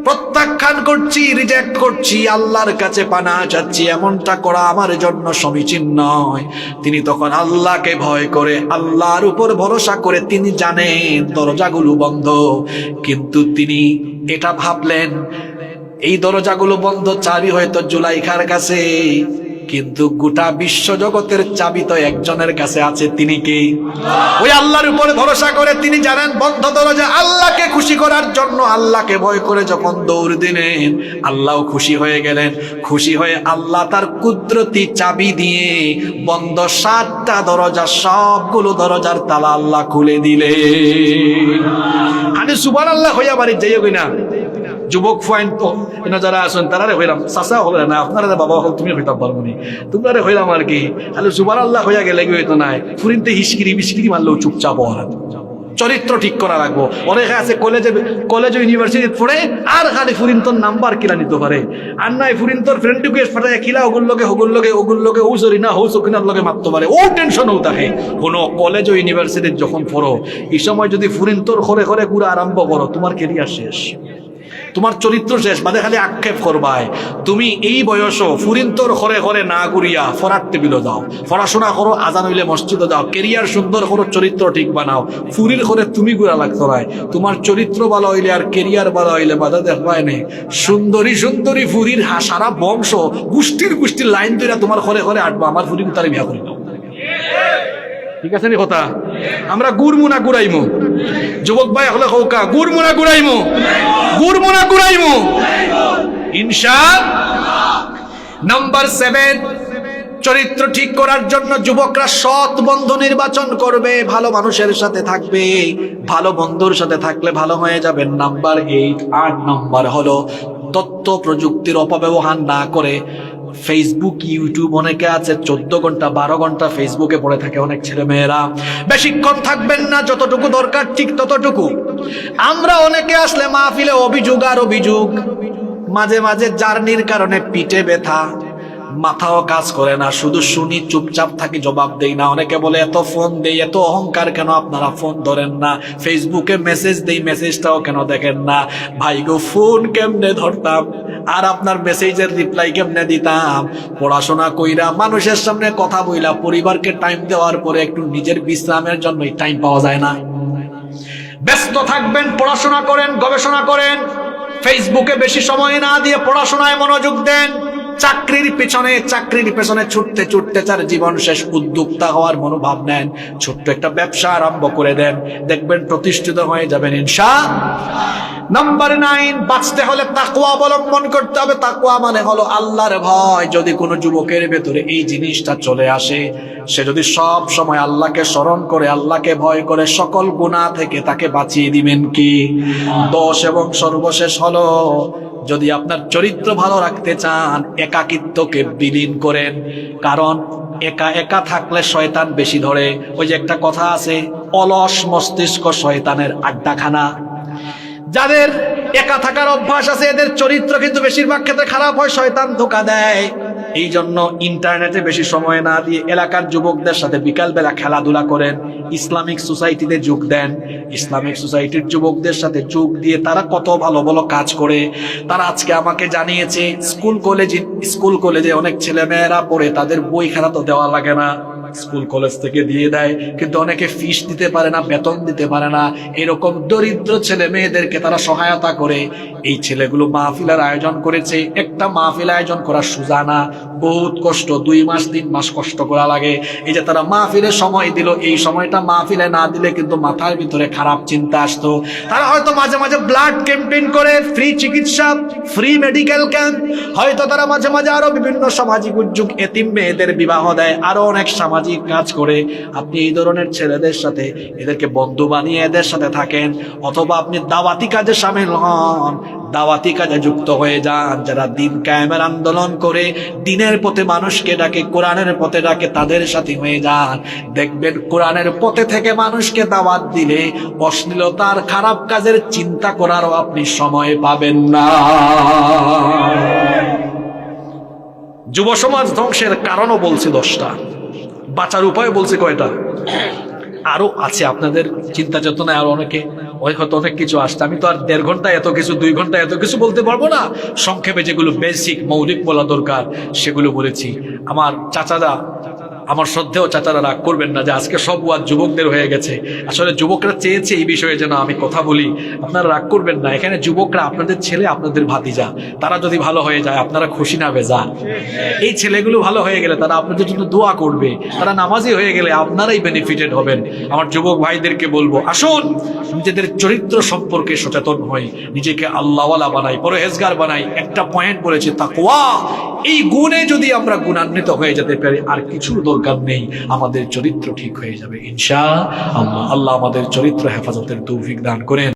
প্রত্যাখ্যান করছি রিজেক্ট করছি আল্লাহর কাছে পানাহ চাচ্ছি এমনটা করা আমার জন্য সমীচীন নয় তিনি তখন আল্লাহকে ভয় করে আল্লাহর উপর ভরসা করে তিনি জানেন দরজাগুলো বন্ধ কিন্তু তিনি এটা ভাবলেন এই দরজাগুলো বন্ধ চাবি হয়তো জুলাইখার কাছে কিন্তু গোটা বিশ্ব জগতের চাবি তো একজনের কাছে আছে তিনি কে ওই আল্লাহর উপরে ভরসা করে তিনি জানেন বন্ধ দরজা আল্লাহকে খুশি করার জন্য আল্লাহকে ভয় করে যখন দৌড় দিলেন আল্লাহও খুশি হয়ে গেলেন খুশি হয়ে আল্লাহ তার কুদরতি চাবি দিয়ে বন্ধ 7টা দরজা সবগুলো দরজার তালা আল্লাহ খুলে দিলেন আমি সুবহানাল্লাহ হইয়া বাড়ি যাইও কিনা যুবক ফাইন তো যারা আছেন তারা হইলাম চাচা হলে না আপনারা বাবা হল তুমি হইতাম পারবো নি তোমরা হইলাম আর কি তাহলে সুবহানাল্লাহ হইয়া গেলে কি হইতো নাই ফুরিনতে হিসকিরি বিস্কিরি মারলেও চুপচাপ হওয়ার চরিত্র ঠিক করা লাগবো। অনেকে আছে কলেজ ইউনিভার্সিটি পড়ে আর খালি ফুরিন্তর নাম্বার কিলা নিতে পারে, আর নাই ফুরিন্তর ফ্রেন্ড রিকোয়েস্ট পাঠায় কিলা ওগুলোকে ও সরি না হৌ সকিনার লগে মারতে পারে, ও টেনশনও থাকে। কোনো কলেজ ও ইউনিভার্সিটি যখন পড়ো, এই সময় যদি ফুরিন্তর ঘরে ঘরে ঘুরা আরম্ভ করো, তোমার কেরিয়ার শেষ, তোমার চরিত্র শেষ, বাদে খালি আক্ষেপ করবায়। তুমি এই বয়সও ফুরিন্তর ঘরে ঘরে না ঘুরিয়া ফরার টেবিলে যাও, পড়াশোনা করো, আজান হইলে মসজিদে যাও, কেরিয়ার সুন্দর করো, চরিত্র ঠিক বানাও। ফুরির ঘরে তুমি ঘুরা লাগতো নাই, তোমার চরিত্র ভালো হইলে আর কেরিয়ার ভালো হইলে বাধা দেখবাই নেই। সুন্দরী ফুরির সারা বংশ গোষ্ঠীর লাইন তৈরা তোমার ঘরে ঘরে আটবো, আমার ফুরি তারে বিয়া করি দাও। ঠিক আছে নি কথা? আমরা গুড়মুনা গুড়াইমু, যুবক ভাই হলে কৌকা গুড়মুনা গুড়াইমু ইনশাআল্লাহ। নাম্বার 7, চরিত্র ঠিক করার জন্য যুবকরা সৎ বন্ধু নির্বাচন করবে, ভালো মানুষের সাথে থাকবে। ভালো বন্ধুর সাথে থাকলে ভালো হয়ে যাবেন। নাম্বার 8 নাম্বার হলো তথ্য প্রযুক্তির অপব্যবহার না করে ফেসবুক ইউটিউব, অনেকে আছে 14 ঘন্টা 12 ঘন্টা ফেসবুকে পড়ে থাকে অনেক ছেলে মেয়েরা। বেশিক্ষণ থাকবেন না, যতটুকু দরকার ঠিক ততটুকু। আমরা অনেকে আসলে মাহফিলে অভিযোগ আর অভিযোগ, মাঝে মাঝে জার্নির কারণে পিঠে ব্যথা, মাথাও কাজ করে না, শুধু শুনি চুপচাপ থাকি, জবাব দেই না। অনেকে বলে এত ফোন দেই, এত অহংকার কেন আপনারা ফোন ধরেন না? ফেসবুকে মেসেজ দেই, মেসেজটাও কেন দেখেন না? ভাই গো, ফোন কেমনে ধরতাম আর আপনার মেসেজের রিপ্লাই কেমনে দিতাম? পড়াশোনা কইরা মানুষের সামনে কথা বইলা পরিবারকে টাইম দেওয়ার পরে একটু নিজের বিশ্রামের জন্য টাইম পাওয়া যায় না। ব্যস্ত থাকবেন, পড়াশোনা করেন, গবেষণা করেন, ফেসবুকে বেশি সময় না দিয়ে পড়াশোনায় মনোযোগ দেন। চাকরির পেছনে ছুটতে চার জীবন শেষ, উদ্যোক্তা হওয়ার মনোভাব নেন, ছোট্ট একটা ব্যবসা আরম্ভ করে দেন, দেখবেন প্রতিষ্ঠিত হয়ে যাবেন ইনশাআল্লাহ। নাম্বার 9, বাঁচতে হলে তাকওয়া অবলম্বন করতে হবে। তাকওয়া মানে হলো আল্লাহর ভয়। যদি কোনো যুবকের ভেতরে এই জিনিসটা চলে আসে, সে যদি সব সময় আল্লাহকে স্মরণ করে, আল্লাহকে ভয় করে, সকল গুনাহ থেকে তাকে বাঁচিয়ে দিবেন কি? 10 এবং সর্বশেষ হলো, যদি আপনার চরিত্র ভালো রাখতে চান, একাকিত্বকে বিলীন করেন। কারণ একা থাকলে শয়তান বেশি ধরে। ওই যে একটা কথা আছে, অলস মস্তিষ্ক শয়তানের আড্ডাখানা। যাদের একা থাকার অভ্যাস আছে, এদের চরিত্র কিন্তু বেশিরভাগ ক্ষেত্রে খারাপ হয়, শয়তান ধোঁকা দেয়। এই জন্য ইন্টারনেটে বেশি সময় না দিয়ে এলাকার যুবকদের সাথে বিকালবেলা খেলাধুলা করেন, ইসলামিক সোসাইটিতে যোগ দেন। ইসলামিক সোসাইটির যুবকদের সাথে যোগ দিয়ে তারা কত ভালো ভালো কাজ করে। তারা আজকে আমাকে জানিয়েছে, স্কুল কলেজে অনেক ছেলে মেয়েরা পড়ে, তাদের বই খাতা তো দেওয়া লাগে না, স্কুল কলেজ থেকে দিয়ে দেয়, কিন্তু অনেকে ফিস দিতে পারে না, বেতন দিতে পারে না। এরকম দরিদ্র ছেলে মেয়েদেরকে তারা সহায়তা করে। এই ছেলেগুলো মাহফিলের আয়োজন করেছে। একটা মাহফিল আয়োজন করা সোজা না, বহুত কষ্ট, 2 মাস 3 মাস কষ্ট করা লাগে। এই যে তারা মাহফিলে সময় দিল, এই সময়টা মাহফিলে না দিলে কিন্তু মাথার ভিতরে খারাপ চিন্তা আসতো। তারা হয়তো মাঝে মাঝে ব্লাড ক্যাম্পেইন করে, ফ্রি চিকিৎসা, ফ্রি মেডিকেল ক্যাম্প, হয়তো তারা মাঝে মাঝে আরো বিভিন্ন সামাজিক উদ্যোগ, এতিম মেয়েদের বিবাহ দেয়, আরো অনেক সামাজিক কাজ করে। আপনি এই ধরনের ছেলেদের সাথে, এদেরকে বন্ধু বানিয়ে এদের সাথে থাকেন, অথবা আপনি দাওয়াতি কাজে শামিল হন, দাওয়াতি কাজে যুক্ত হয়ে যান। যারা দিন কায়েমের আন্দোলন করে, দিনের পথে মানুষকে ডাকে, কোরআনের পথে ডাকে, তাদের সাথে হয়ে যান। দেখবেন কোরআনের পথে থেকে মানুষকে দাওয়াত দিলে অশ্লীলতার খারাপ কাজের চিন্তা করারও আপনি সময় পাবেন না। যুব সমাজ ধ্বংসের কারণও বলছি 10টা, বাঁচার উপায় বলছি কয়টা? আরো আছে আপনাদের চিন্তা চেতনায়, আরো হয়তো অনেক কিছু আসছে। আমি তো আর 1.5 ঘন্টা এত কিছু, 2 ঘন্টা এত কিছু বলতে পারবো না। সংক্ষেপে যেগুলো বেসিক মৌলিক বলা দরকার সেগুলো বলেছি। আমার চাচারা, আমার শ্রদ্ধেয় চাচারা রাগ করবেন না যে আজকে সব ওয়াজ যুবকদের হয়ে গেছে। আসলে যুবকরা চেয়েছে এই বিষয়ে যেন আমি কথা বলি, আপনারা রাগ করবেন না। এখানে যুবকরা আপনাদের ছেলে, আপনাদের ভাতিজা, তারা যদি ভালো হয়ে যায় আপনারা খুশি না বেজার? এই ছেলেগুলো ভালো হয়ে গেলে তারা আপনাদের জন্য দোয়া করবে, তারা নামাজি হয়ে গেলে আপনারাই বেনিফিটেড হবেন। আমার যুবক ভাইদেরকে বলবো, আসুন নিজেদের চরিত্র সম্পর্কে সচেতন হই, নিজেকে আল্লাহওয়ালা বানাই, পরহেজগার বানাই। একটা পয়েন্ট বলেছে তাকওয়া, এই গুণে যদি আমরা গুণান্বিত হয়ে যেতে পারি, আর কিছু দরকার নেই, আমাদের চরিত্র ঠিক হয়ে যাবে ইনশাআল্লাহ। আল্লাহ আমাদের চরিত্র হেফাজতের তৌফিক দান করেন।